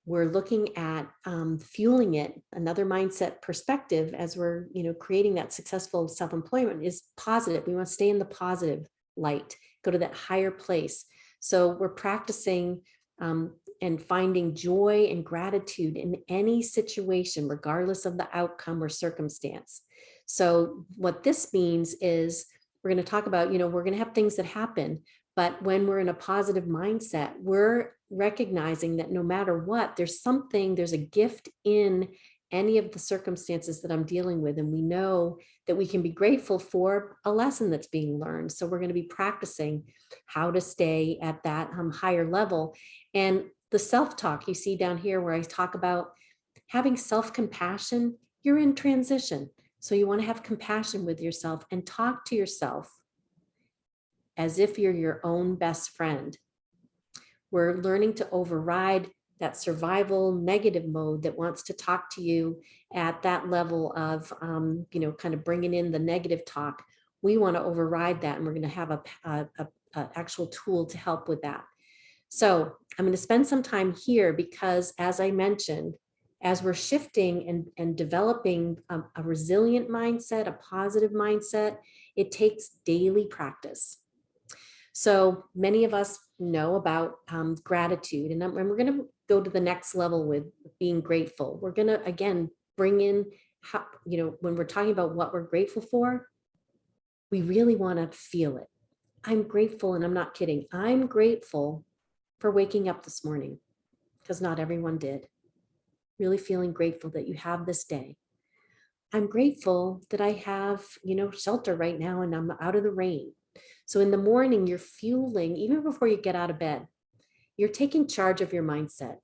B: we're looking at fueling it. Another mindset perspective as we're creating that successful self-employment is positive. We want to stay in the positive light, go to that higher place. So we're practicing and finding joy and gratitude in any situation, regardless of the outcome or circumstance. So what this means is we're going to talk about, we're going to have things that happen, but when we're in a positive mindset, we're recognizing that no matter what, there's a gift in any of the circumstances that I'm dealing with. And we know that we can be grateful for a lesson that's being learned. So we're going to be practicing how to stay at that higher level. And the self-talk you see down here, where I talk about having self-compassion, you're in transition. So you want to have compassion with yourself and talk to yourself as if you're your own best friend. We're learning to override that survival negative mode that wants to talk to you at that level of, kind of bringing in the negative talk. We want to override that, and we're going to have a actual tool to help with that. So I'm going to spend some time here because, as I mentioned, as we're shifting and developing a resilient mindset, a positive mindset, it takes daily practice. So many of us know about gratitude, and we're going to go to the next level with being grateful. We're going to, again, bring in, when we're talking about what we're grateful for, we really want to feel it. I'm grateful, and I'm not kidding. I'm grateful for waking up this morning, because not everyone did. Really feeling grateful that you have this day. I'm grateful that I have, shelter right now and I'm out of the rain. So in the morning, you're fueling, even before you get out of bed, you're taking charge of your mindset.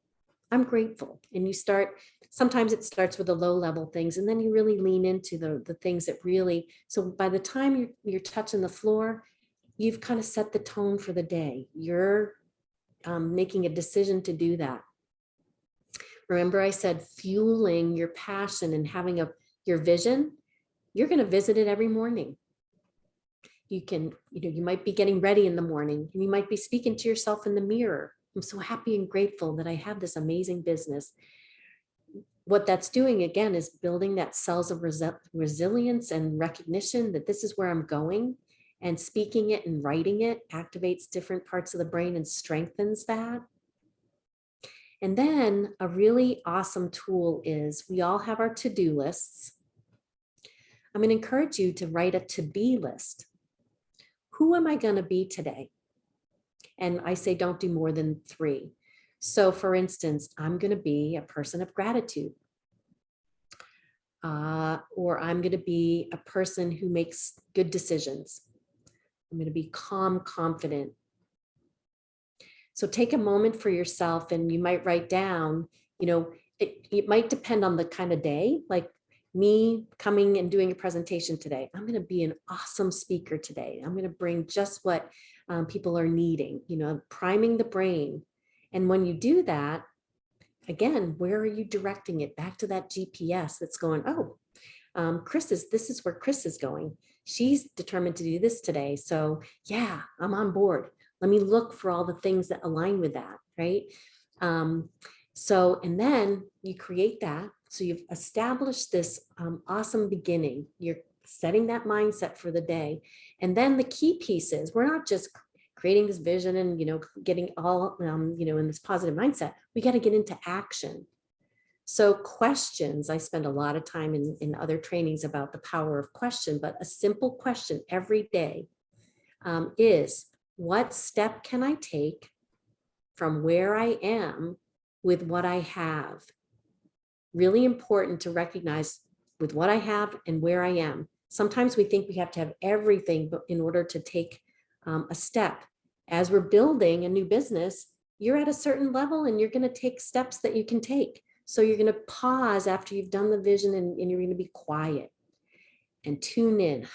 B: I'm grateful. And you start, sometimes it starts with the low level things, and then you really lean into the things that really, so by the time you're touching the floor, you've kind of set the tone for the day. You're making a decision to do that. Remember, I said fueling your passion and having your vision. You're going to visit it every morning. You can, you might be getting ready in the morning, and you might be speaking to yourself in the mirror. I'm so happy and grateful that I have this amazing business. What that's doing, again, is building that cells of resilience and recognition that this is where I'm going, and speaking it and writing it activates different parts of the brain and strengthens that. And then a really awesome tool is, we all have our to-do lists. I'm going to encourage you to write a to-be list. Who am I going to be today? And I say don't do more than 3. So for instance, I'm going to be a person of gratitude. Or I'm going to be a person who makes good decisions. I'm going to be calm, confident. So take a moment for yourself, and you might write down, it might depend on the kind of day, like me coming and doing a presentation today. I'm going to be an awesome speaker today. I'm going to bring just what people are needing, priming the brain. And when you do that, again, where are you directing it? Back to that GPS that's going, this is where Chris is going. She's determined to do this today. So yeah, I'm on board. Let me look for all the things that align with that, right? And then you create that. So you've established this awesome beginning. You're setting that mindset for the day. And then the key pieces, we're not just creating this vision and, getting all, in this positive mindset. We got to get into action. So questions, I spend a lot of time in other trainings about the power of question, but a simple question every day is, what step can I take from where I am with what I have? Really important to recognize with what I have and where I am. Sometimes we think we have to have everything, but in order to take a step, as we're building a new business, you're at a certain level and you're going to take steps that you can take. So you're going to pause after you've done the vision, and you're going to be quiet and tune in.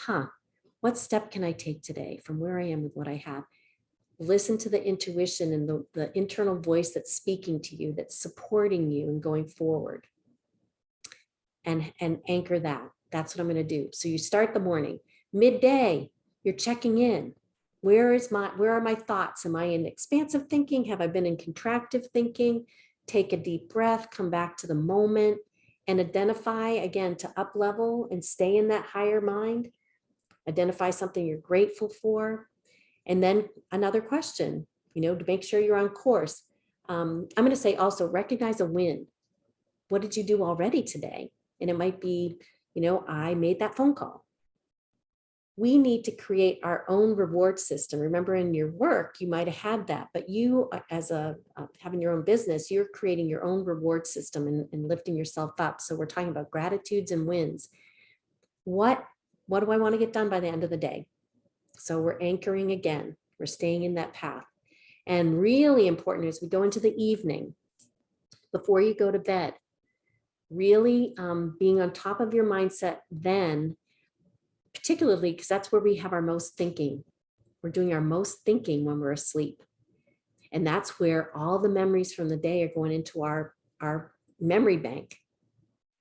B: What step can I take today from where I am with what I have? Listen to the intuition and the internal voice that's speaking to you, that's supporting you and going forward. And anchor that. That's what I'm going to do. So you start the morning. Midday, you're checking in. Where are my thoughts? Am I in expansive thinking? Have I been in contractive thinking? Take a deep breath, come back to the moment, and identify, again, to up level and stay in that higher mind. Identify something you're grateful for. And then another question, to make sure you're on course. I'm going to say also recognize a win. What did you do already today? And it might be, I made that phone call. We need to create our own reward system. Remember, in your work, you might have had that, but you, as having your own business, you're creating your own reward system and lifting yourself up. So we're talking about gratitudes and wins. What do I want to get done by the end of the day? So we're anchoring again. We're staying in that path. And really important as we go into the evening, before you go to bed, really being on top of your mindset then, particularly because that's where we have our most thinking. We're doing our most thinking when we're asleep. And that's where all the memories from the day are going into our memory bank.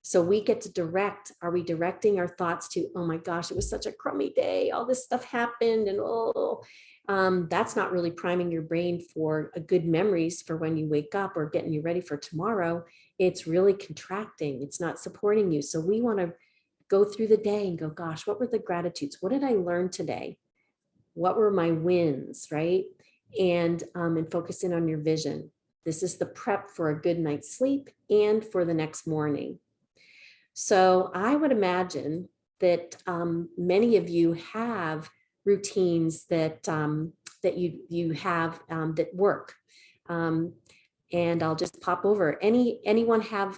B: So we get to direct, are we directing our thoughts to, oh my gosh, it was such a crummy day, all this stuff happened, and that's not really priming your brain for a good memories for when you wake up or getting you ready for tomorrow. It's really contracting. It's not supporting you. So we want to go through the day and go, gosh, what were the gratitudes? What did I learn today? What were my wins, right? And focus in on your vision. This is the prep for a good night's sleep and for the next morning. So I would imagine that many of you have routines that you have that work. And I'll just pop over. Anyone have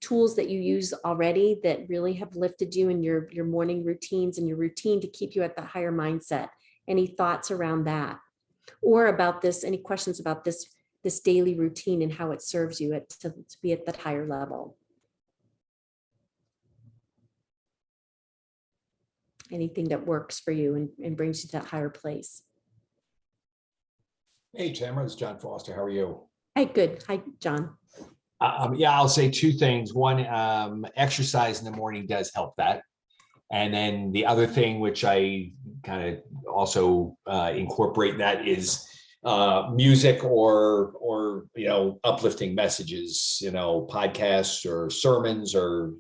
B: tools that you use already that really have lifted you in your morning routines and your routine to keep you at that higher mindset? Any thoughts around that? Or about this, any questions about this daily routine and how it serves you to be at that higher level? Anything that works for you and brings you to that higher place?
E: Hey, Tamara, it's John Foster. How are you?
B: Hey, good. Hi, John.
E: Yeah, I'll say two things. One, exercise in the morning does help that. And then the other thing, which I kind of also incorporate that, is music or uplifting messages, podcasts or sermons, or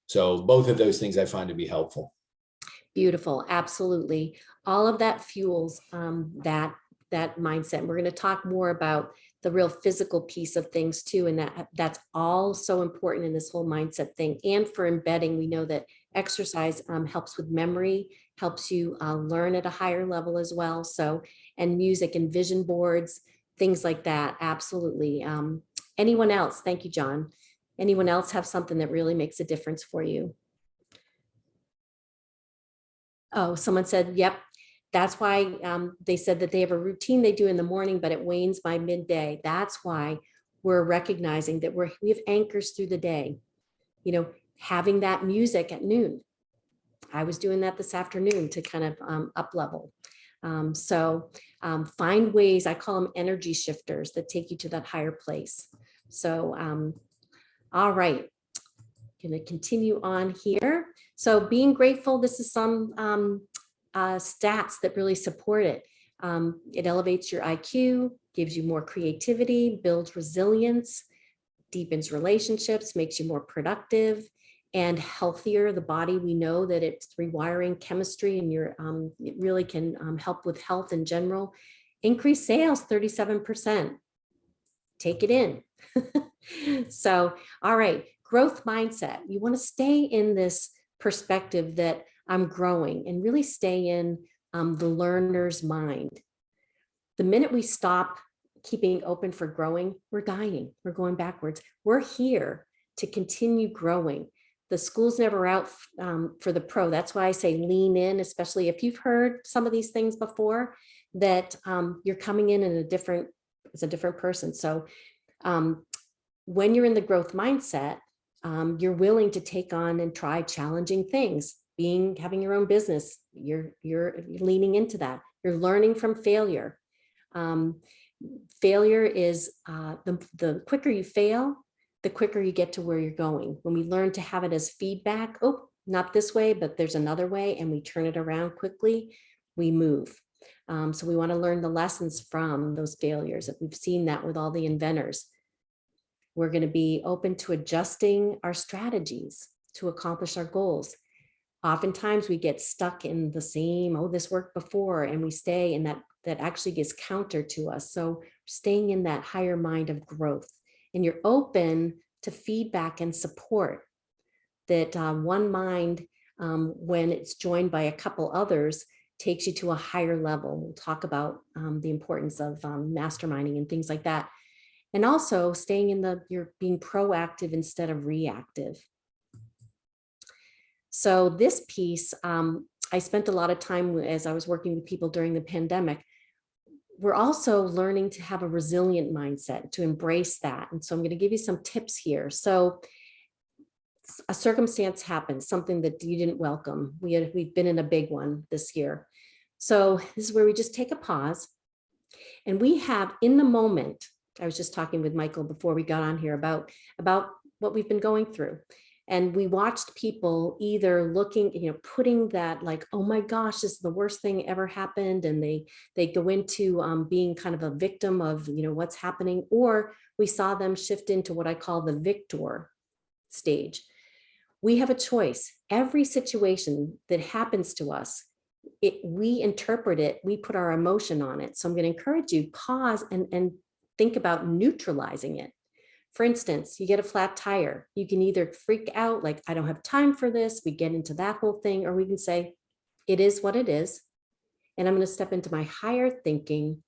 E: so both of those things I find to be helpful.
B: Beautiful. Absolutely. All of that fuels that mindset. And we're going to talk more about the real physical piece of things too. And that's all so important in this whole mindset thing. And for embedding, we know that exercise helps with memory, helps you learn at a higher level as well. So, and music and vision boards, things like that. Absolutely. Anyone else? Thank you, John. Anyone else have something that really makes a difference for you? Oh, someone said, yep. That's why they said that they have a routine they do in the morning, but it wanes by midday. That's why we're recognizing that we have anchors through the day, having that music at noon. I was doing that this afternoon to kind of up level. So find ways, I call them energy shifters, that take you to that higher place. So, all right. Going to continue on here. So being grateful, this is some stats that really support it. It elevates your IQ, gives you more creativity, builds resilience, deepens relationships, makes you more productive and healthier. The body, we know that it's rewiring chemistry, and it really can help with health in general. Increase sales 37%. Take it in. So, all right. Growth mindset. You want to stay in this perspective that I'm growing and really stay in the learner's mind. The minute we stop keeping open for growing, we're dying. We're going backwards. We're here to continue growing. The school's never out for the pro. That's why I say lean in, especially if you've heard some of these things before, that you're coming in a different It's a different person. So when you're in the growth mindset, you're willing to take on and try challenging things. Having your own business, you're leaning into that. You're learning from failure. Failure is the quicker you fail, the quicker you get to where you're going. When we learn to have it as feedback, oh, not this way, but there's another way, and we turn it around quickly, we move. So we want to learn the lessons from those failures. We've seen that with all the inventors. We're going to be open to adjusting our strategies to accomplish our goals. Oftentimes we get stuck in the same, oh, this worked before, and we stay, and that actually gets counter to us. So staying in that higher mind of growth, and you're open to feedback and support. That one mind, when it's joined by a couple others, takes you to a higher level. We'll talk about the importance of masterminding and things like that. And also staying you're being proactive instead of reactive. So this piece, I spent a lot of time as I was working with people during the pandemic. We're also learning to have a resilient mindset, to embrace that. And so I'm going to give you some tips here. So a circumstance happens, something that you didn't welcome. We've been in a big one this year. So this is where we just take a pause, and we have in the moment. I was just talking with Michael before we got on here about what we've been going through. And we watched people either looking, putting that like, oh my gosh, this is the worst thing ever happened. And they go into being kind of a victim of, what's happening. Or we saw them shift into what I call the victor stage. We have a choice. Every situation that happens to us, we interpret it, we put our emotion on it. So I'm going to encourage you, pause and think about neutralizing it. For instance, you get a flat tire. You can either freak out, like, I don't have time for this. We get into that whole thing, or we can say, it is what it is. And I'm going to step into my higher thinking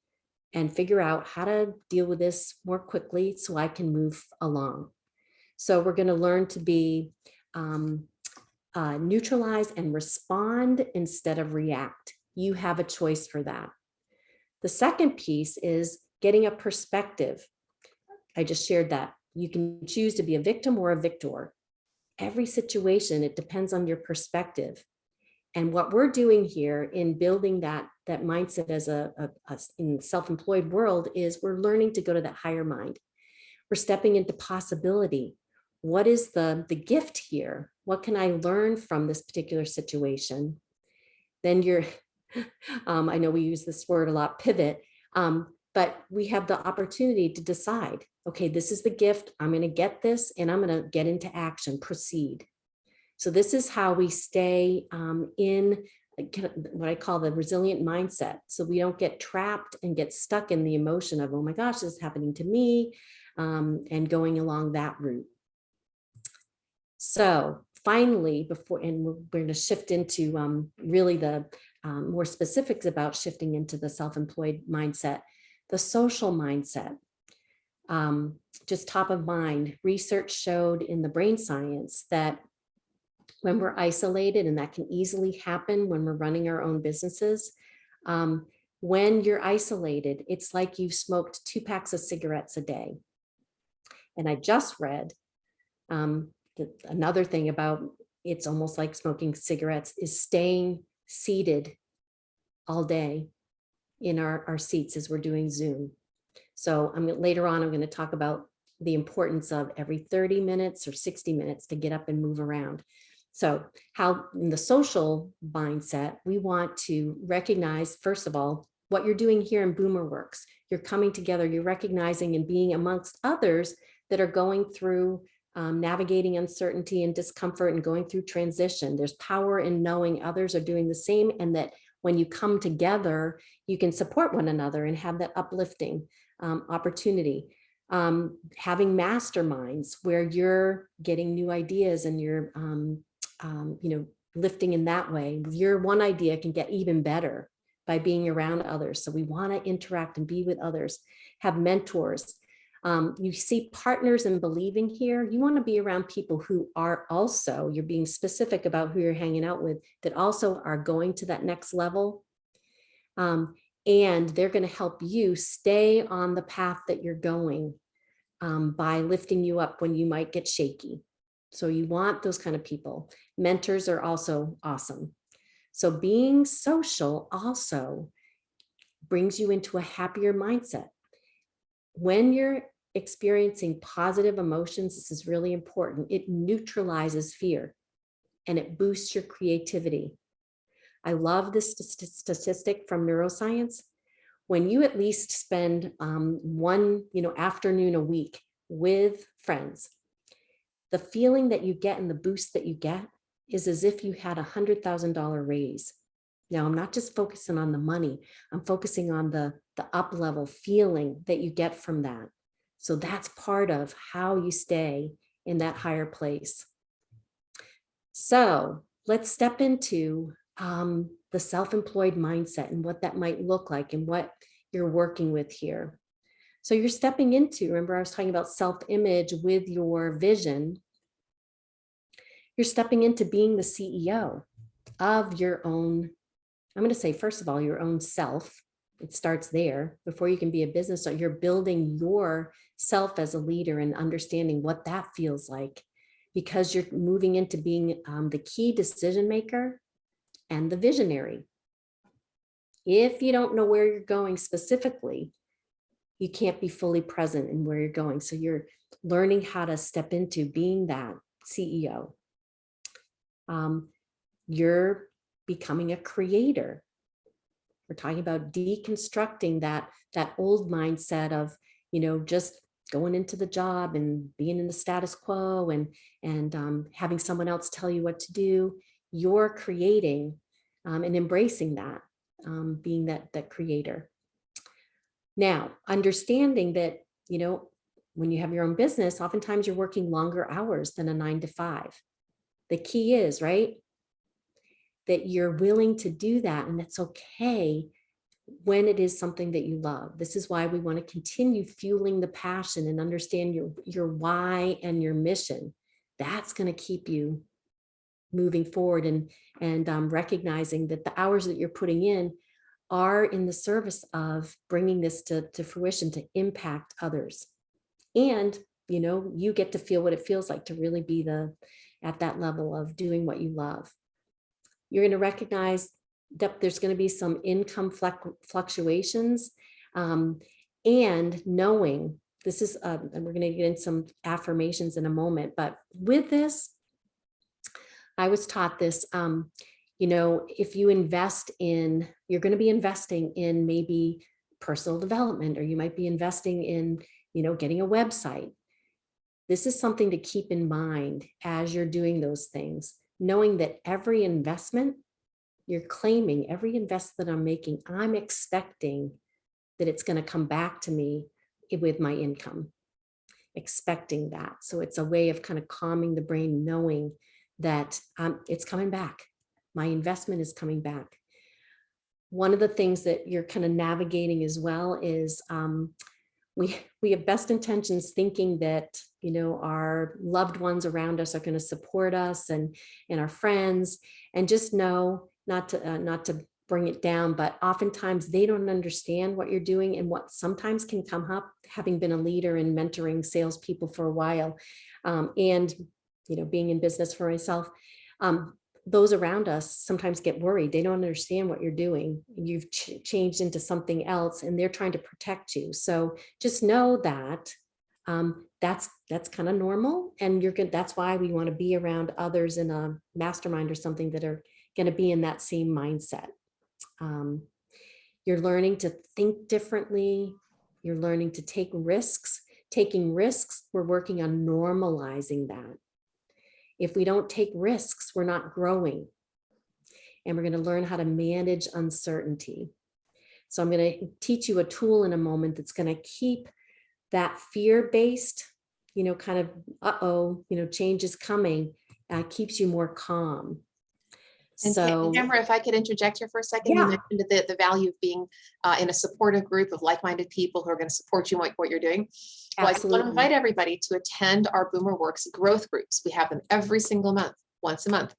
B: and figure out how to deal with this more quickly so I can move along. So we're going to learn to be neutralize and respond instead of react. You have a choice for that. The second piece is getting a perspective. I just shared that. You can choose to be a victim or a victor. Every situation, it depends on your perspective. And what we're doing here in building that mindset as in the self-employed world is we're learning to go to that higher mind. We're stepping into possibility. What is the gift here? What can I learn from this particular situation? Then I know we use this word a lot, pivot, but we have the opportunity to decide, okay, this is the gift. I'm going to get this and I'm going to get into action, proceed. So this is how we stay in what I call the resilient mindset. So we don't get trapped and get stuck in the emotion of, oh my gosh, this is happening to me, and going along that route. So finally, we're going to shift into really the more specifics about shifting into the self-employed mindset, the social mindset. Just top of mind, research showed in the brain science that when we're isolated, and that can easily happen when we're running our own businesses, when you're isolated, it's like you've smoked 2 packs of cigarettes a day. And I just read another thing about it's almost like smoking cigarettes is staying seated all day in our seats as we're doing Zoom. So later on, I'm going to talk about the importance of every 30 minutes or 60 minutes to get up and move around. So how in the social mindset, we want to recognize, first of all, what you're doing here in BoomerWorks. You're coming together, you're recognizing and being amongst others that are going through navigating uncertainty and discomfort and going through transition. There's power in knowing others are doing the same, and that when you come together, you can support one another and have that uplifting opportunity. Having masterminds where you're getting new ideas and you're lifting in that way. Your one idea can get even better by being around others. So we want to interact and be with others, have mentors. You see partners in believing here. You want to be around people who are also, you're being specific about who you're hanging out with, that also are going to that next level. And they're going to help you stay on the path that you're going by lifting you up when you might get shaky. So you want those kind of people. Mentors are also awesome. So being social also brings you into a happier mindset. When you're experiencing positive emotions, this is really important. It neutralizes fear and it boosts your creativity. I love this statistic from Neuroscience. When you at least spend one afternoon a week with friends, the feeling that you get and the boost that you get is as if you had $100,000 raise. Now, I'm not just focusing on the money. I'm focusing on the up level feeling that you get from that. So that's part of how you stay in that higher place. So let's step into the self-employed mindset and what that might look like and what you're working with here. So you're stepping into, remember I was talking about self-image with your vision. You're stepping into being the CEO of your own, I'm going to say, first of all, your own self. It starts there. Before you can be a business owner, you're building yourself as a leader and understanding what that feels like, because you're moving into being the key decision maker and the visionary. If you don't know where you're going specifically, you can't be fully present in where you're going. So you're learning how to step into being that CEO. You're becoming a creator. We're talking about deconstructing that old mindset of, just going into the job and being in the status quo and having someone else tell you what to do. You're creating and embracing that, being that creator. Now, understanding that, when you have your own business, oftentimes you're working longer hours than a 9 to 5. The key is, right, that you're willing to do that, and it's okay when it is something that you love. This is why we want to continue fueling the passion and understand your why and your mission. That's going to keep you moving forward and recognizing that the hours that you're putting in are in the service of bringing this to fruition, to impact others. And, you get to feel what it feels like to really be at that level of doing what you love. You're going to recognize that there's going to be some income fluctuations, and knowing this is, and we're going to get in some affirmations in a moment, but with this, I was taught this, if you invest in, you're going to be investing in maybe personal development, or you might be investing in, getting a website. This is something to keep in mind as you're doing those things, knowing that every investment you're claiming, every investment I'm making, I'm expecting that it's going to come back to me with my income, expecting that. So it's a way of kind of calming the brain, knowing that it's coming back. My investment is coming back. One of the things that you're kind of navigating as well is we have best intentions, thinking that, our loved ones around us are going to support us and our friends, and just know not to bring it down, but oftentimes they don't understand what you're doing, and what sometimes can come up, having been a leader and mentoring salespeople for a while, and being in business for myself, those around us sometimes get worried. They don't understand what you're doing. You've changed into something else, and they're trying to protect you. So just know that that's kind of normal, and that's why we want to be around others in a mastermind or something that are going to be in that same mindset. You're learning to think differently. You're learning to take risks. Taking risks, we're working on normalizing that. If we don't take risks, we're not growing. And we're going to learn how to manage uncertainty. So I'm going to teach you a tool in a moment that's going to keep that fear-based, kind of, change is coming, keeps you more calm.
A: And
B: So,
A: Tamara, if I could interject here for a second,
B: yeah.
A: You mentioned the value of being in a supportive group of like-minded people who are going to support you in what you're doing. Well, I just want to invite everybody to attend our BoomerWorks growth groups. We have them every single month, once a month.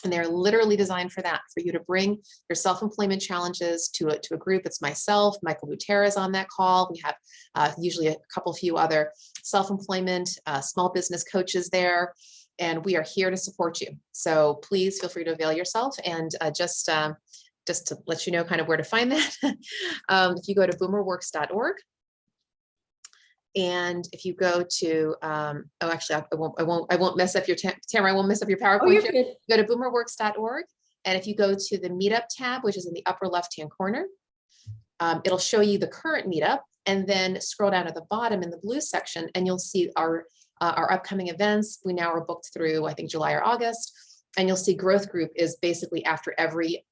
A: And they're literally designed for that, for you to bring your self-employment challenges to a group. It's myself, Michael Butera is on that call. We have usually a few other self-employment, small business coaches there, and we are here to support you. So please feel free to avail yourself. And just to let you know kind of where to find that, if you go to boomerworks.org, and if you go to, oh, actually, I won't mess up your Tamara. I won't mess up your PowerPoint.
B: Oh, you're good.
A: Go to boomerworks.org, and if you go to the meetup tab, which is in the upper left-hand corner, it'll show you the current meetup, and then scroll down at the bottom in the blue section, and you'll see our upcoming events. We now are booked through, I think, July or August, and you'll see growth group is basically after every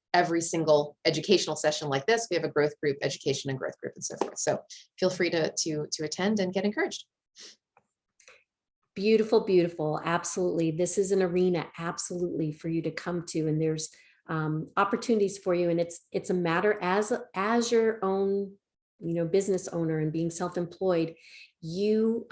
A: single educational session like this, we have a growth group, education and growth group, and so forth. So feel free to attend and get encouraged.
B: Beautiful, beautiful. Absolutely. This is an arena absolutely for you to come to, and there's opportunities for you. And it's a matter as your own, business owner and being self-employed, you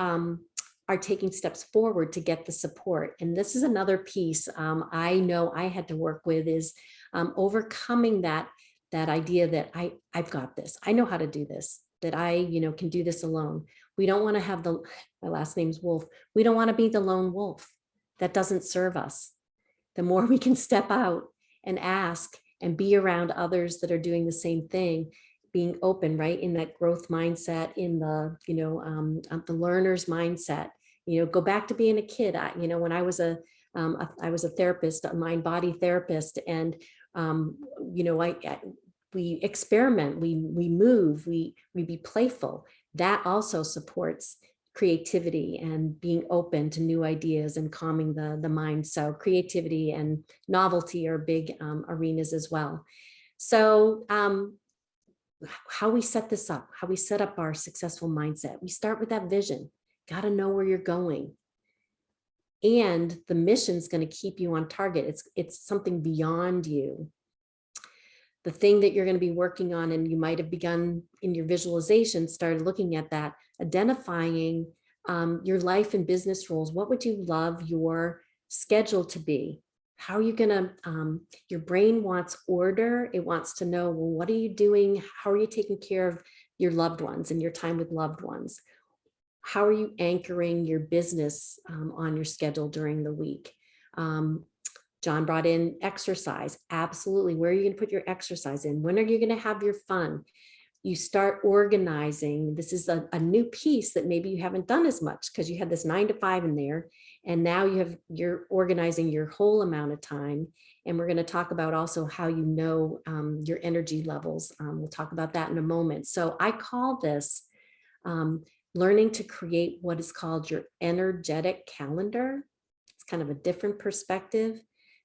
B: are taking steps forward to get the support. And this is another piece I know I had to work with is overcoming that idea that I've got this. I know how to do this, that I, can do this alone. We don't want to have my last name's Wolf. We don't want to be the lone wolf. That doesn't serve us. The more we can step out and ask and be around others that are doing the same thing, being open, right? In that growth mindset, in the, the learner's mindset, go back to being a kid. When I was a therapist, a mind-body therapist, and we experiment, we move, we be playful. That also supports creativity and being open to new ideas and calming the mind. So creativity and novelty are big arenas as well. So how we set this up, how we set up our successful mindset, we start with that vision. Got to know where you're going. And the mission is going to keep you on target. It's something beyond you. The thing that you're going to be working on, and you might have begun in your visualization, started looking at that, identifying your life and business roles. What would you love your schedule to be? How are you going to, your brain wants order. It wants to know, well, what are you doing? How are you taking care of your loved ones and your time with loved ones? How are you anchoring your business on your schedule during the week? John brought in exercise. Absolutely. Where are you going to put your exercise in? When are you going to have your fun? You start organizing. This is a new piece that maybe you haven't done as much because you had this 9 to 5 in there. And now you're organizing your whole amount of time. And we're going to talk about also how you know your energy levels. We'll talk about that in a moment. So I call this learning to create what is called your energetic calendar. It's kind of a different perspective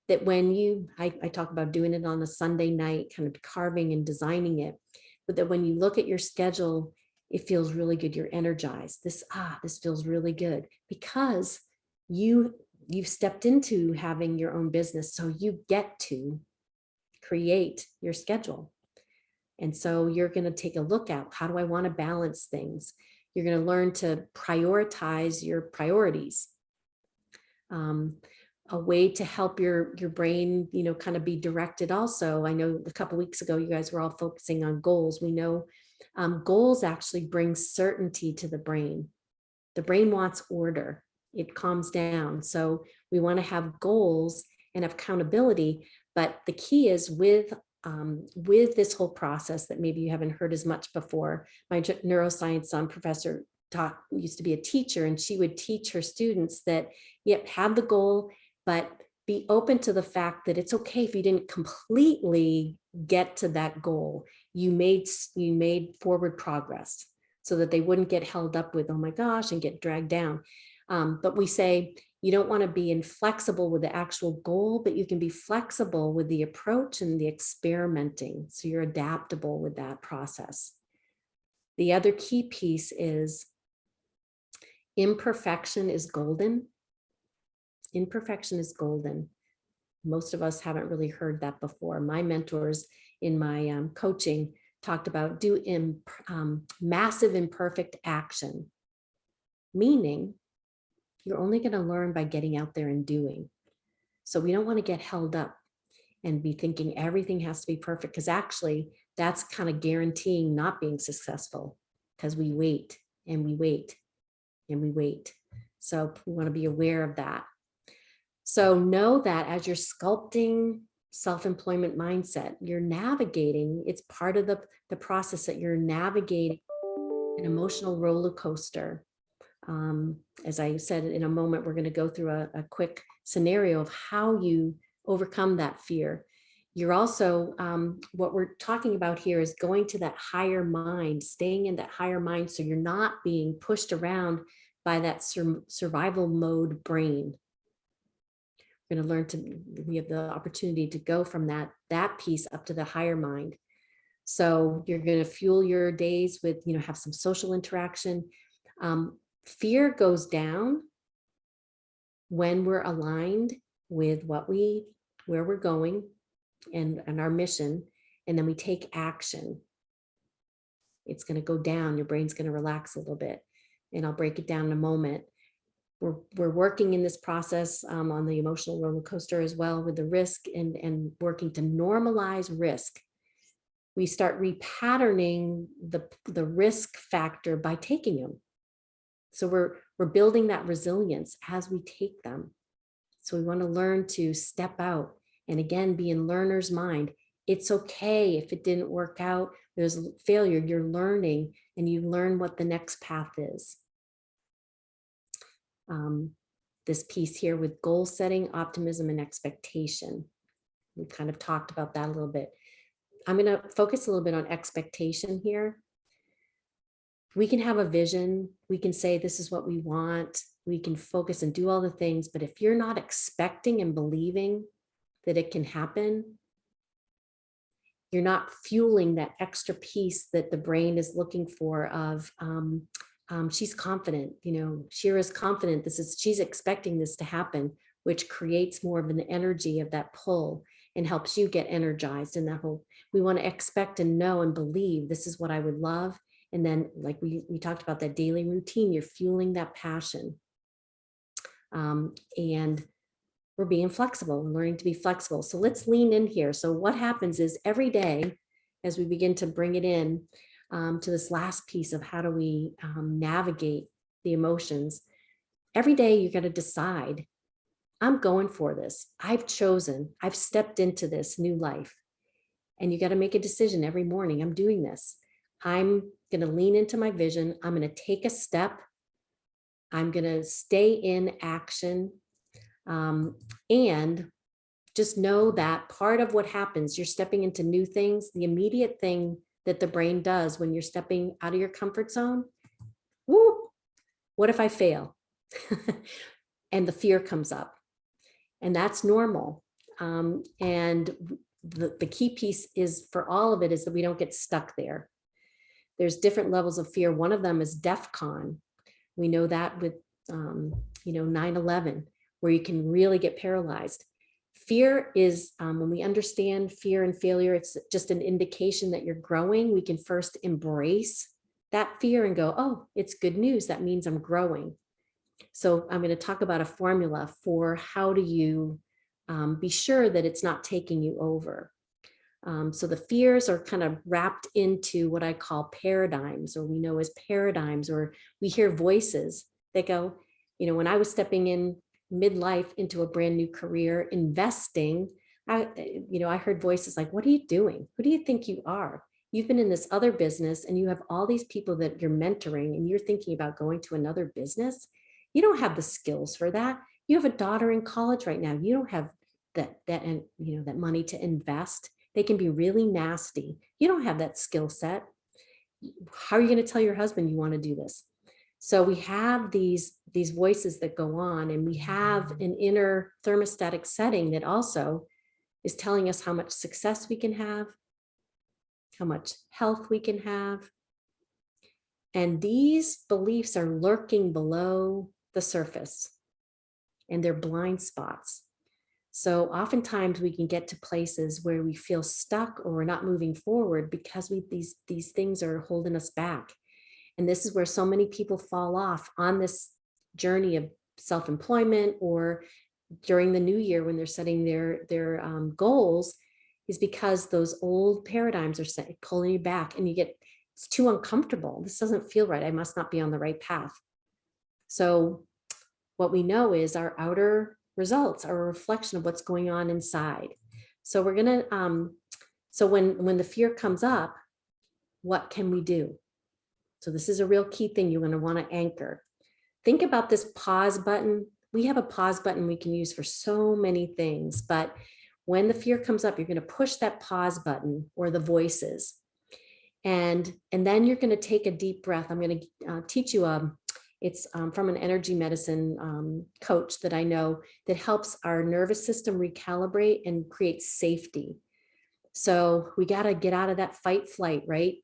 B: that when I talk about doing it on a Sunday night, kind of carving and designing it, but that when you look at your schedule, it feels really good. You're energized. This feels really good because you've stepped into having your own business. So you get to create your schedule. And so you're going to take a look at, how do I want to balance things? You're going to learn to prioritize your priorities. A way to help your brain, kind of be directed also. I know a couple of weeks ago, you guys were all focusing on goals. We know goals actually bring certainty to the brain. The brain wants order. It calms down. So we want to have goals and accountability. But the key is with this whole process that maybe you haven't heard as much before. My neuroscience professor used to be a teacher, and she would teach her students that, yep, have the goal, but be open to the fact that it's okay if you didn't completely get to that goal. You made forward progress so that they wouldn't get held up with, oh my gosh, and get dragged down. But we say you don't want to be inflexible with the actual goal, but you can be flexible with the approach and the experimenting. So you're adaptable with that process. The other key piece is imperfection is golden. Imperfection is golden. Most of us haven't really heard that before. My mentors in my coaching talked about massive imperfect action, meaning you're only going to learn by getting out there and doing. So we don't want to get held up and be thinking everything has to be perfect, because actually that's kind of guaranteeing not being successful, because we wait and we wait and we wait. So we want to be aware of that. So know that as you're sculpting self-employment mindset, you're navigating, it's part of the process that you're navigating an emotional roller coaster. As I said, in a moment, we're going to go through a quick scenario of how you overcome that fear. You're also, what we're talking about here is going to that higher mind, staying in that higher mind, so you're not being pushed around by that survival mode brain. We're going to learn we have the opportunity to go from that piece up to the higher mind. So you're going to fuel your days with, have some social interaction. Fear goes down when we're aligned with where we're going and our mission, and then we take action. It's going to go down. Your brain's going to relax a little bit, and I'll break it down in a moment. We're working in this process on the emotional roller coaster as well with the risk and working to normalize risk. We start repatterning the risk factor by taking them. So we're building that resilience as we take them. So we want to learn to step out and again, be in learner's mind. It's okay if it didn't work out. There's failure. You're learning, and you learn what the next path is. This piece here with goal setting, optimism, and expectation. We kind of talked about that a little bit. I'm going to focus a little bit on expectation here. We can have a vision. We can say, this is what we want. We can focus and do all the things. But if you're not expecting and believing that it can happen, you're not fueling that extra piece that the brain is looking for of, she's confident, Shira's confident. She's expecting this to happen, which creates more of an energy of that pull and helps you get energized in that whole, we want to expect and know and believe this is what I would love. And then like we talked about that daily routine, you're fueling that passion. And we're being flexible, we're learning to be flexible. So let's lean in here. So what happens is every day, as we begin to bring it in to this last piece of how do we navigate the emotions, every day you got to decide, I'm going for this. I've stepped into this new life. And you got to make a decision every morning. I'm doing this. I'm going to lean into my vision. I'm going to take a step. I'm going to stay in action. And just know that part of what happens, you're stepping into new things. The immediate thing that the brain does when you're stepping out of your comfort zone, whoop, what if I fail? And the fear comes up. And that's normal. And the key piece is for all of it is that we don't get stuck there. There's different levels of fear. One of them is DEFCON. We know that with 9/11, where you can really get paralyzed. Fear is, when we understand fear and failure, it's just an indication that you're growing. We can first embrace that fear and go, oh, it's good news. That means I'm growing. So I'm going to talk about a formula for how do you be sure that it's not taking you over. So the fears are kind of wrapped into what I call paradigms, or we know as paradigms, or we hear voices that go, when I was stepping in midlife into a brand new career, investing, I heard voices like, what are you doing? Who do you think you are? You've been in this other business and you have all these people that you're mentoring and you're thinking about going to another business. You don't have the skills for that. You have a daughter in college right now. You don't have that money to invest. They can be really nasty. You don't have that skill set. How are you going to tell your husband you want to do this? So we have these voices that go on, and we have an inner thermostatic setting that also is telling us how much success we can have, how much health we can have. And these beliefs are lurking below the surface, and they're blind spots. So oftentimes we can get to places where we feel stuck or we're not moving forward because these things are holding us back. And this is where so many people fall off on this journey of self-employment or during the new year when they're setting their goals is because those old paradigms are pulling you back, and it's too uncomfortable. This doesn't feel right. I must not be on the right path. So what we know is our outer results are a reflection of what's going on inside. So we're going to, so when the fear comes up, what can we do? So this is a real key thing you're going to want to anchor. Think about this pause button. We have a pause button we can use for so many things, but when the fear comes up, you're going to push that pause button or the voices. And then you're going to take a deep breath. I'm going to teach you it's from an energy medicine coach that I know that helps our nervous system recalibrate and create safety. So we got to get out of that fight flight, right?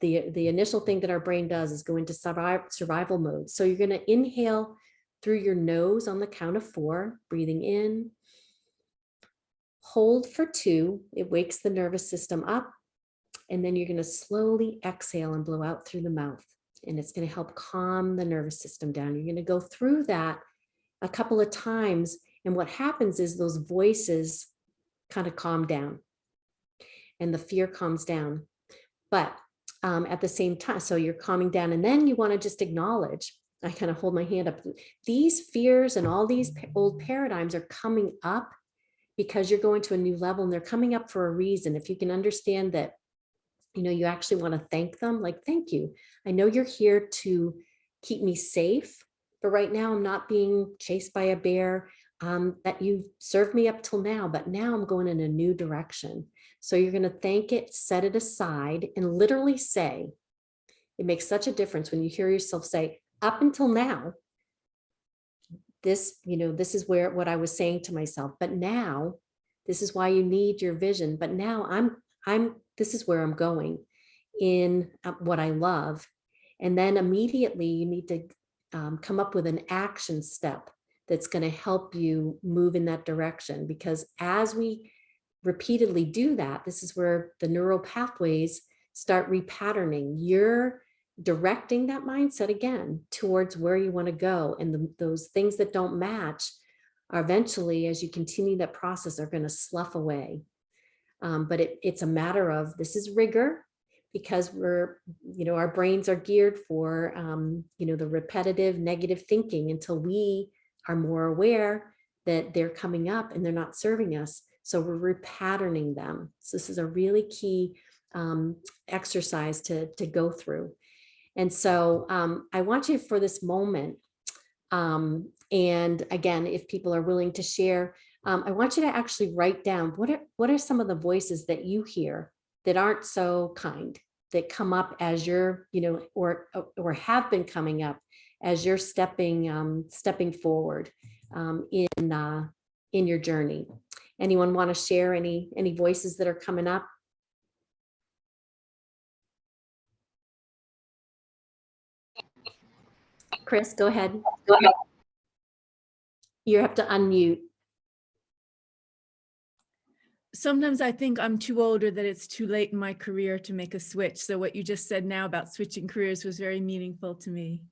B: The initial thing that our brain does is go into survival mode. So you're going to inhale through your nose on the count of 4, breathing in, hold for 2. It wakes the nervous system up. And then you're going to slowly exhale and blow out through the mouth. And it's going to help calm the nervous system down. You're going to go through that a couple of times. And what happens is those voices kind of calm down and the fear calms down. But at the same time, so you're calming down, and then you want to just acknowledge, I kind of hold my hand up. These fears and all these old paradigms are coming up because you're going to a new level, and they're coming up for a reason. If you can understand that, you actually want to thank them, like, thank you. I know you're here to keep me safe, but right now I'm not being chased by a bear, that you served me up till now, but now I'm going in a new direction. So you're going to thank it, set it aside, and literally say, it makes such a difference when you hear yourself say, up until now, this is what I was saying to myself, but now this is why you need your vision. But now this is where I'm going in what I love. And then immediately you need to come up with an action step that's going to help you move in that direction. Because as we repeatedly do that, this is where the neural pathways start repatterning. You're directing that mindset again towards where you want to go. And those things that don't match are eventually, as you continue that process, are going to slough away. But it's a matter of, this is rigor, because our brains are geared for, the repetitive negative thinking until we are more aware that they're coming up and they're not serving us. So we're repatterning them. So this is a really key exercise to go through. And so I want you for this moment, and again, if people are willing to share, I want you to actually write down what are some of the voices that you hear that aren't so kind, that come up as you're, or have been coming up as you're stepping forward in your journey. Anyone want to share any voices that are coming up? Chris, go ahead. You have to unmute.
F: Sometimes I think I'm too old, or that it's too late in my career to make a switch. So what you just said now about switching careers was very meaningful to me.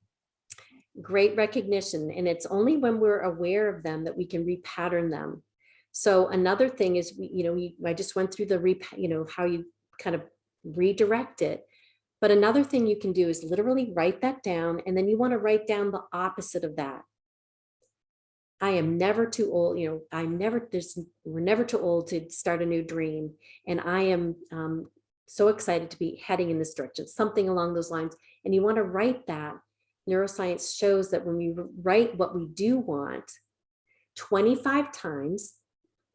B: Great recognition. And it's only when we're aware of them that we can repattern them. So another thing is, I just went through how you kind of redirect it. But another thing you can do is literally write that down. And then you want to write down the opposite of that. I am never too old. We're never too old to start a new dream. And I am so excited to be heading in this direction, something along those lines. And you want to write that. Neuroscience shows that when we write what we do want 25 times,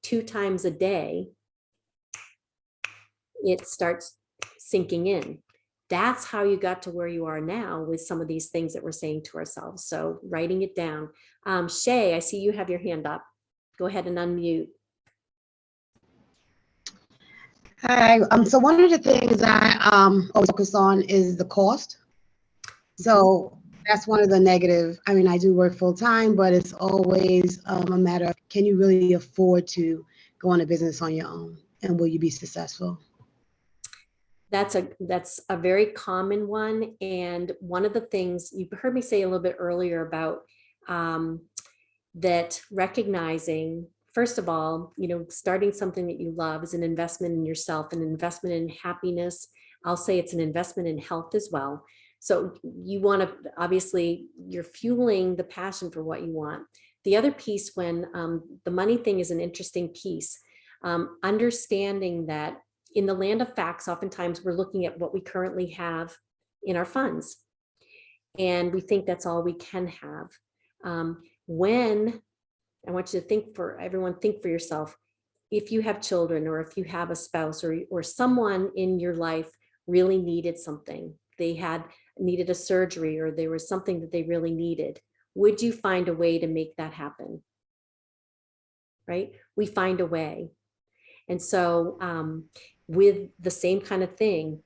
B: 2 times a day, it starts sinking in. That's how you got to where you are now with some of these things that we're saying to ourselves. So writing it down. Shay, I see you have your hand up. Go ahead and unmute.
G: Hi. So one of the things I always focus on is the cost. So that's one of the negative. I mean, I do work full time, but it's always a matter of, can you really afford to go on a business on your own, and will you be successful?
B: That's a very common one. And one of the things you heard me say a little bit earlier about that recognizing, first of all, starting something that you love is an investment in yourself, an investment in happiness. I'll say it's an investment in health as well. So you want to, obviously, you're fueling the passion for what you want. The other piece, when the money thing is an interesting piece, understanding that in the land of facts, oftentimes we're looking at what we currently have in our funds. And we think that's all we can have. When, I want you to think for yourself, if you have children or if you have a spouse or someone in your life really needed something, they needed a surgery or there was something that they really needed, would you find a way to make that happen? Right? We find a way. And so with the same kind of thing,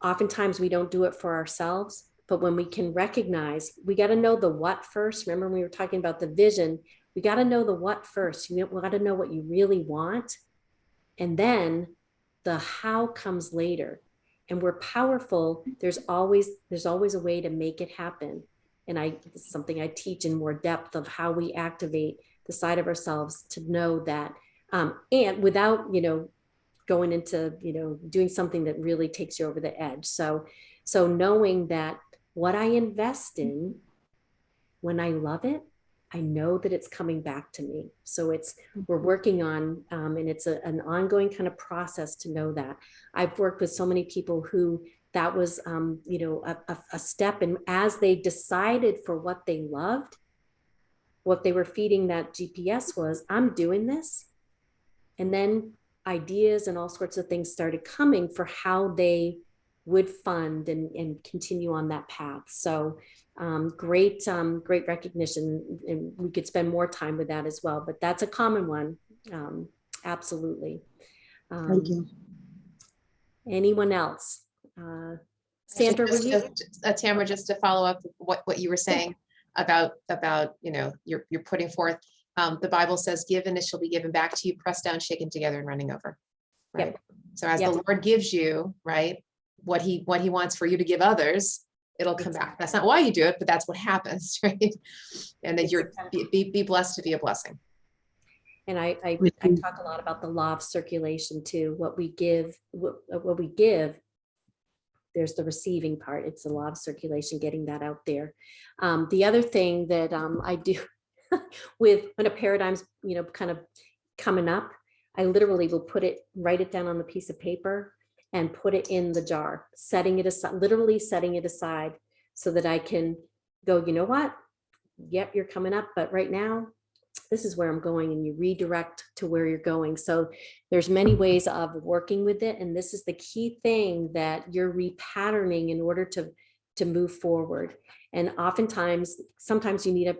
B: oftentimes we don't do it for ourselves, but when we can recognize, we got to know the what first. Remember, when we were talking about the vision, we got to know the what first. We got to know what you really want. And then the how comes later. And we're powerful. There's always a way to make it happen. And it's something I teach in more depth of how we activate the side of ourselves to know that, and without, going into, doing something that really takes you over the edge. So knowing that what I invest in, when I love it, I know that it's coming back to me. So we're working on, and it's an ongoing kind of process to know that. I've worked with so many people who that was, a step. And as they decided for what they loved, what they were feeding that GPS was, I'm doing this. And then ideas and all sorts of things started coming for how they would fund and continue on that path. So great recognition, and we could spend more time with that as well, but that's a common one. Absolutely.
G: Thank you.
B: Anyone else? Sandra, would you?
A: Tamara, just to follow up what you were saying about you're putting forth, the Bible says, give and it shall be given back to you, pressed down, shaken together and running over. Right.
B: Yep.
A: So as
B: Yep.
A: the Lord gives you, right, what he wants for you to give others, it'll come back. That's not why you do it, but that's what happens, right? And that you're be blessed to be a blessing.
B: And I talk a lot about the law of circulation too. What we give, there's the receiving part. It's the law of circulation, getting that out there. The other thing that I do with when a paradigm's, kind of coming up, I literally will write it down on a piece of paper and put it in the jar, literally setting it aside so that I can go, you know what? Yep, you're coming up, but right now, this is where I'm going, and you redirect to where you're going. So there's many ways of working with it. And this is the key thing, that you're repatterning in order to move forward. And oftentimes, sometimes you need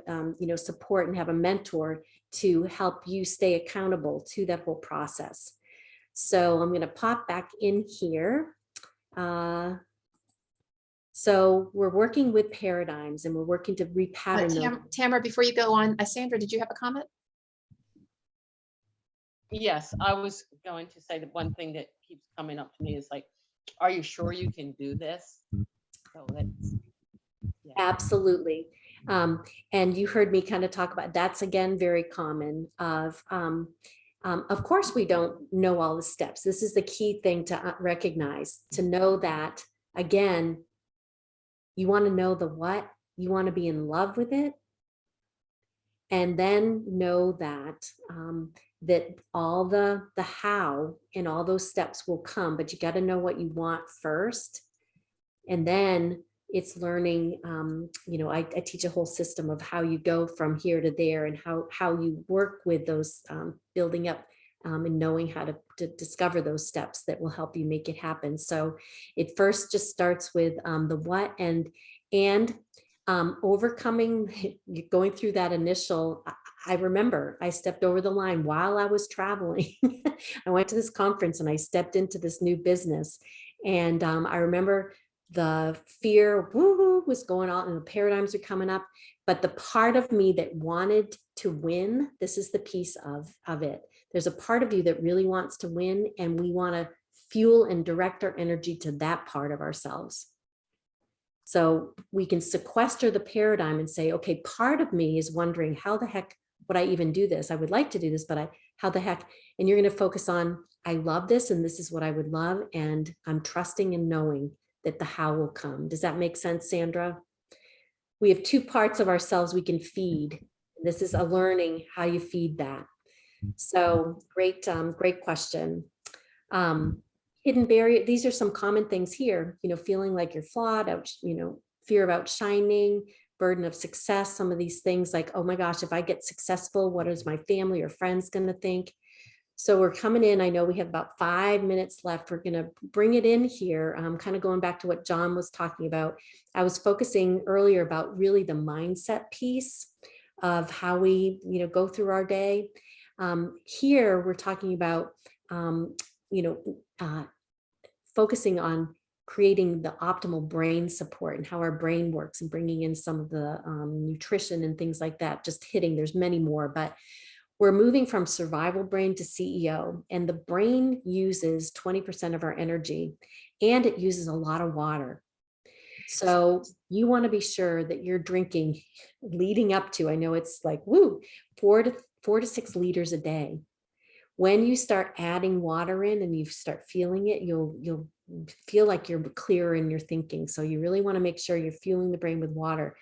B: support and have a mentor to help you stay accountable to that whole process. So I'm going to pop back in here. So we're working with paradigms, and we're working to repattern.
A: Tamara, before you go on, Sandra, did you have a comment?
H: Yes, I was going to say that one thing that keeps coming up to me is like, are you sure you can do this? So that's, yeah.
B: Absolutely. And you heard me kind of talk about, that's again, very common of course, we don't know all the steps. This is the key thing to recognize, to know that, again, you want to know the what, you want to be in love with it. And then know that, that all the how and all those steps will come, but you got to know what you want first. And then it's learning, I teach a whole system of how you go from here to there, and how you work with those, building up and knowing how to discover those steps that will help you make it happen. So it first just starts with the what, and overcoming, going through that initial. I remember I stepped over the line while I was traveling. I went to this conference and I stepped into this new business, and I remember the fear was going on and the paradigms are coming up, but the part of me that wanted to win, this is the piece of it. There's a part of you that really wants to win, and we want to fuel and direct our energy to that part of ourselves. So we can sequester the paradigm and say, okay, part of me is wondering, how the heck would I even do this? I would like to do this, but how the heck? And you're going to focus on, I love this, and this is what I would love. And I'm trusting and knowing that the how will come. Does that make sense, Sandra? We have two parts of ourselves we can feed. This is a learning how you feed that. So great, great question. Hidden barrier, these are some common things here, feeling like you're flawed, fear of outshining, burden of success, some of these things like, oh my gosh, if I get successful, what is my family or friends going to think? So we're coming in, I know we have about 5 minutes left. We're going to bring it in here, kind of going back to what John was talking about. I was focusing earlier about really the mindset piece of how we, go through our day. Here we're talking about, focusing on creating the optimal brain support and how our brain works, and bringing in some of the nutrition and things like that, just hitting, there's many more, but we're moving from survival brain to CEO, and the brain uses 20% of our energy, and it uses a lot of water. So you want to be sure that you're drinking leading up to, I know it's like, woo, 4 to 6 liters a day. When you start adding water in and you start feeling it, you'll feel like you're clearer in your thinking. So you really want to make sure you're fueling the brain with water.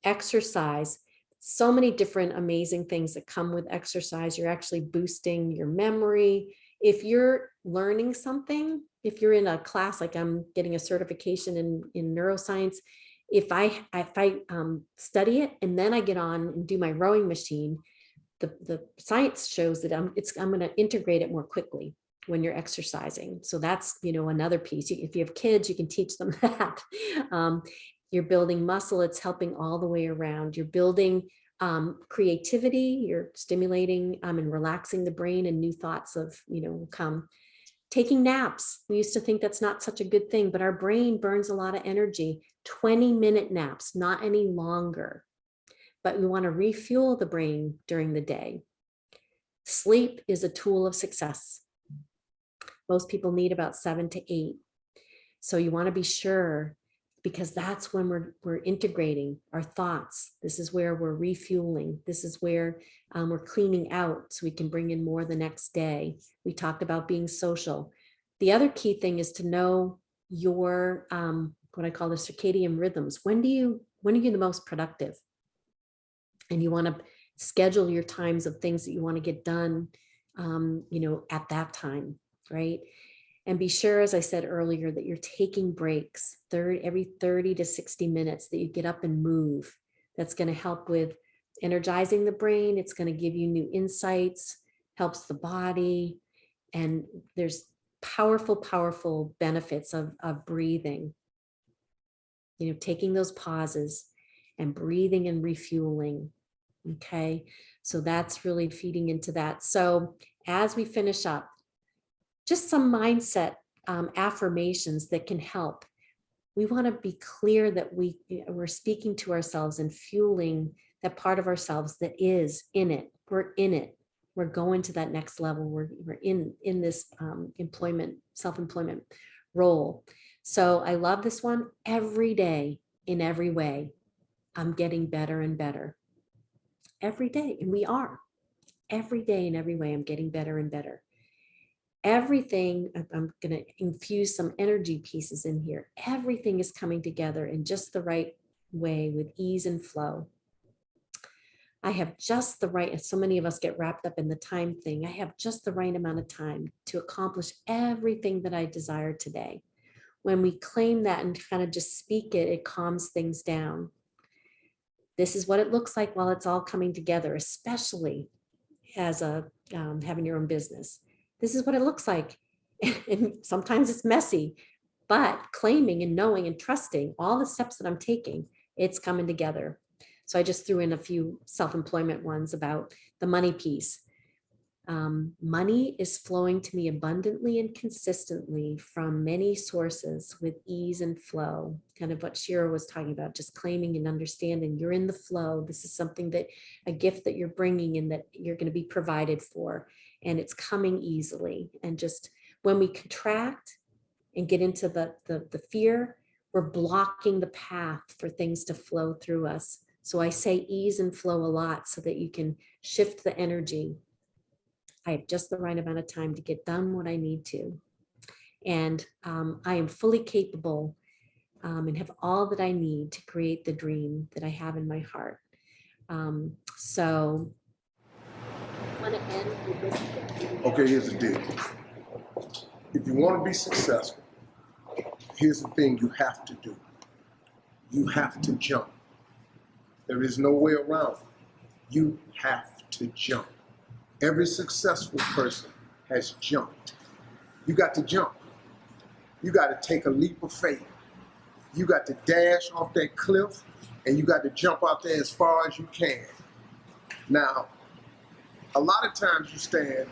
B: Exercise, so many different amazing things that come with exercise. You're actually boosting your memory. If you're learning something, if you're in a class, like I'm getting a certification in neuroscience, if I study it and then I get on and do my rowing machine, the science shows that I'm going to integrate it more quickly when you're exercising. So that's, another piece. If you have kids, you can teach them that. You're building muscle. It's helping all the way around. You're building creativity. You're stimulating and relaxing the brain, and new thoughts of, come. Taking naps. We used to think that's not such a good thing, but our brain burns a lot of energy. 20-minute naps, not any longer. But we want to refuel the brain during the day. Sleep is a tool of success. Most people need about 7 to 8. So you want to be sure, because that's when we're integrating our thoughts. This is where we're refueling. This is where we're cleaning out so we can bring in more the next day. We talked about being social. The other key thing is to know your, what I call the circadian rhythms. When are you the most productive? And you want to schedule your times of things that you want to get done, at that time, right? And be sure, as I said earlier, that you're taking breaks every 30 to 60 minutes, that you get up and move. That's going to help with energizing the brain. It's going to give you new insights, helps the body. And there's powerful, powerful benefits of breathing, taking those pauses and breathing and refueling. Okay, so that's really feeding into that. So as we finish up, just some mindset affirmations that can help. We want to be clear that we're speaking to ourselves and fueling that part of ourselves that is in it. We're in it. We're going to that next level. We're in this self-employment role. So I love this one. Every day, in every way, I'm getting better and better. Every day, and we are. Every day, in every way, I'm getting better and better. Everything, I'm going to infuse some energy pieces in here. Everything is coming together in just the right way, with ease and flow. I have just the right, so many of us get wrapped up in the time thing. I have just the right amount of time to accomplish everything that I desire today. When we claim that and kind of just speak it, it calms things down. This is what it looks like while it's all coming together, especially as having your own business. This is what it looks like. And sometimes it's messy, but claiming and knowing and trusting all the steps that I'm taking, it's coming together. So I just threw in a few self-employment ones about the money piece. Money is flowing to me abundantly and consistently from many sources with ease and flow. Kind of what Shira was talking about, just claiming and understanding you're in the flow. This is something that, a gift that you're bringing in, that you're going to be provided for, and it's coming easily. And just when we contract and get into the fear, we're blocking the path for things to flow through us. So I say ease and flow a lot so that you can shift the energy. I have just the right amount of time to get done what I need to. And I am fully capable and have all that I need to create the dream that I have in my heart. So I want to end with this.
D: Okay, here's the deal. If you want to be successful, here's the thing you have to do. You have to jump. There is no way around it. You have to jump. Every successful person has jumped. You got to jump. You got to take a leap of faith. You got to dash off that cliff, and you got to jump out there as far as you can. Now, a lot of times you stand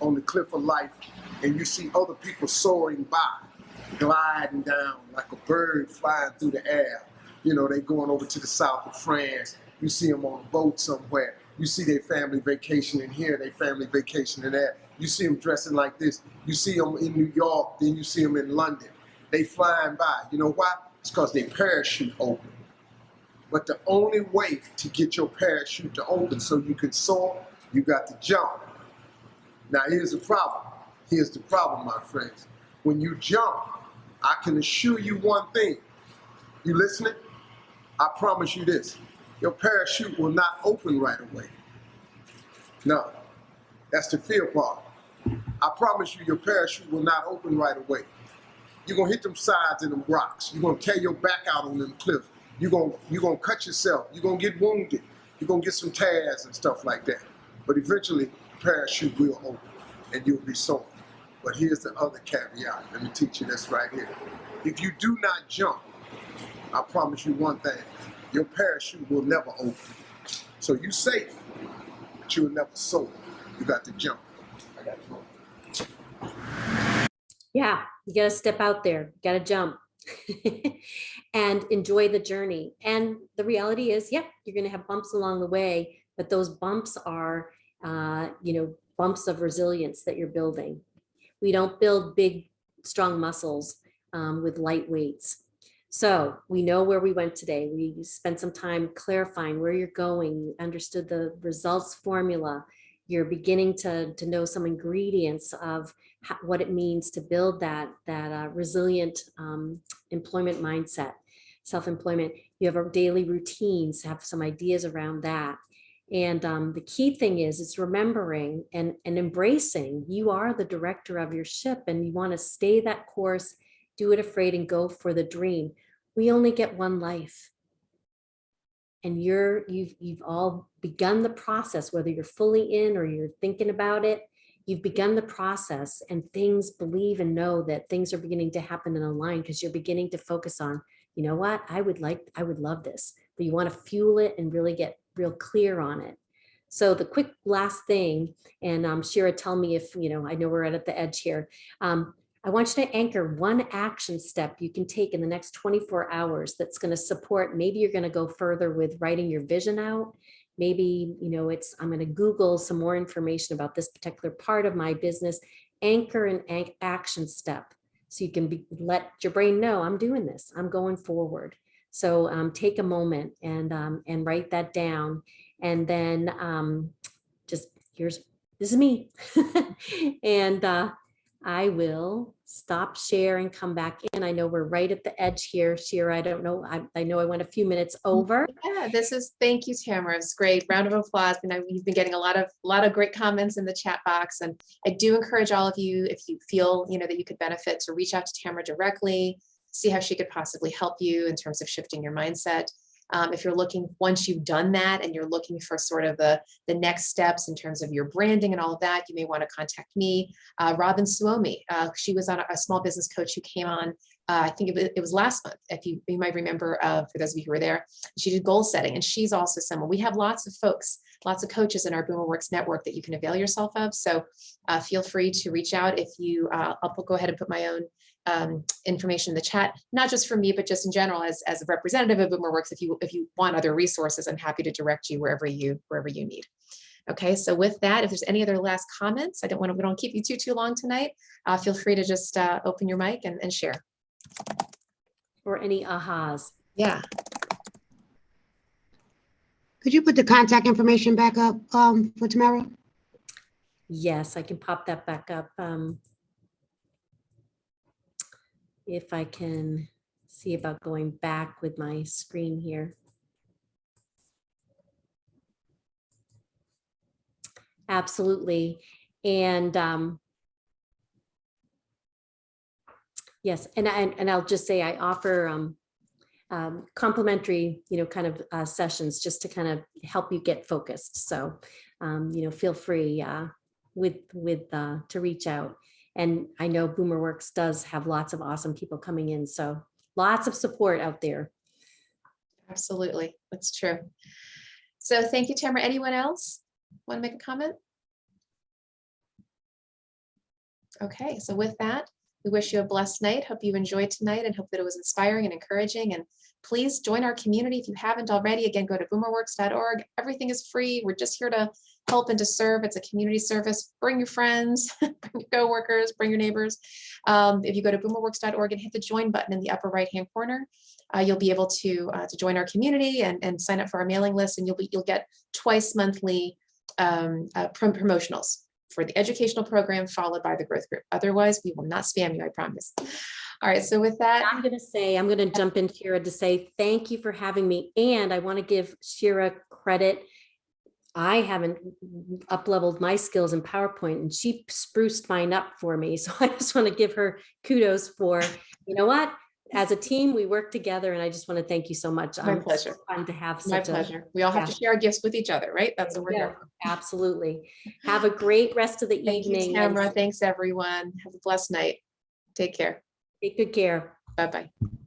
D: on the cliff of life and you see other people soaring by, gliding down like a bird flying through the air. You know, they going over to the south of France. You see them on a boat somewhere. You see their family vacationing here, their family vacationing there. You see them dressing like this. You see them in New York, then you see them in London. They flying by. You know why? It's because their parachute open. But the only way to get your parachute to open so you can soar, you got to jump. Now here's the problem. Here's the problem, my friends. When you jump, I can assure you one thing. You listening? I promise you this. Your parachute will not open right away. No, that's the fear part. I promise you your parachute will not open right away. You're gonna hit them sides and them rocks. You're gonna tear your back out on them cliffs. You're gonna cut yourself. You're gonna get wounded. You're gonna get some tears and stuff like that. But eventually, the parachute will open and you'll be soaring. But here's the other caveat. Let me teach you this right here. If you do not jump, I promise you one thing, your parachute will never open. So you're safe, but you'll never soar. You got to jump. I got to jump.
B: Yeah, you got to step out there, got to jump and enjoy the journey. And the reality is, yeah, you're going to have bumps along the way, but those bumps are, bumps of resilience that you're building. We don't build big, strong muscles with light weights. So we know where we went today. We spent some time clarifying where you're going. You understood the results formula. You're beginning to know some ingredients of what it means to build that resilient employment mindset, self-employment. You have our daily routines, have some ideas around that. And the key thing is it's remembering and embracing you are the director of your ship and you want to stay that course, do it afraid and go for the dream. We only get one life. And you've all begun the process, whether you're fully in or you're thinking about it, you've begun the process and things believe and know that things are beginning to happen and align because you're beginning to focus on, you know what, I would love this, but you want to fuel it and really get real clear on it. So the quick last thing, and Shira, tell me if, I know we're at the edge here. I want you to anchor one action step you can take in the next 24 hours that's going to support, maybe you're going to go further with writing your vision out. Maybe, I'm going to Google some more information about this particular part of my business. Anchor an action step so you can let your brain know I'm doing this, I'm going forward. So take a moment and write that down. And then this is me. And I will stop share and come back in. I know we're right at the edge here, Shira. I don't know. I know I went a few minutes over.
A: Yeah, thank you, Tamara. It's great. Round of applause. And we've been getting a lot of great comments in the chat box. And I do encourage all of you, if you feel, that you could benefit, to reach out to Tamara directly, see how she could possibly help you in terms of shifting your mindset. If you're looking, once you've done that and you're looking for sort of the next steps in terms of your branding and all of that, you may want to contact me, Robin Suomi. She was on a small business coach who came on, I think it was last month, if you might remember, for those of you who were there. She did goal setting, and she's also someone. We have lots of folks, lots of coaches in our BoomerWorks network that you can avail yourself of. So feel free to reach out. If you, I'll go ahead and put my own information in the chat, not just for me, but just in general as a representative of BoomerWorks. If you want other resources, I'm happy to direct you wherever you need. Okay, so with that, if there's any other last comments, we don't keep you too long tonight. Feel free to just open your mic and share.
B: Or any ahas.
A: Yeah.
G: Could you put the contact information back up for tomorrow?
B: Yes, I can pop that back up. If I can see about going back with my screen here. Absolutely. And yes, and I'll just say I offer complimentary, kind of sessions just to kind of help you get focused. So, feel free to reach out. And I know BoomerWorks does have lots of awesome people coming in. So lots of support out there.
A: Absolutely. That's true. So thank you, Tamara. Anyone else want to make a comment? Okay, so with that, we wish you a blessed night. Hope you enjoyed tonight and hope that it was inspiring and encouraging. And please join our community if you haven't already. Again, go to boomerworks.org. Everything is free. We're just here to help and to serve. It's a community service. Bring your friends, bring your coworkers, bring your neighbors. If you go to boomerworks.org and hit the join button in the upper right-hand corner, you'll be able to join our community and sign up for our mailing list, and you'll get twice monthly promotionals for the educational program, followed by the growth group. Otherwise, we will not spam you, I promise. All right, so with that,
B: I'm going to jump in, Shira, to say thank you for having me. And I want to give Shira credit. I haven't up-leveled my skills in PowerPoint, and she spruced mine up for me. So I just want to give her kudos for, you know what? As a team, we work together, and I just want to thank you so much.
A: My pleasure.
B: So fun to have
A: my
B: such
A: pleasure. We all have to share our gifts with each other, right? That's what we're here for.
B: Absolutely. Have a great rest of the
A: Thank
B: evening.
A: you, Tamara. Thanks, everyone. Have a blessed night. Take care.
B: Take good care.
A: Bye-bye.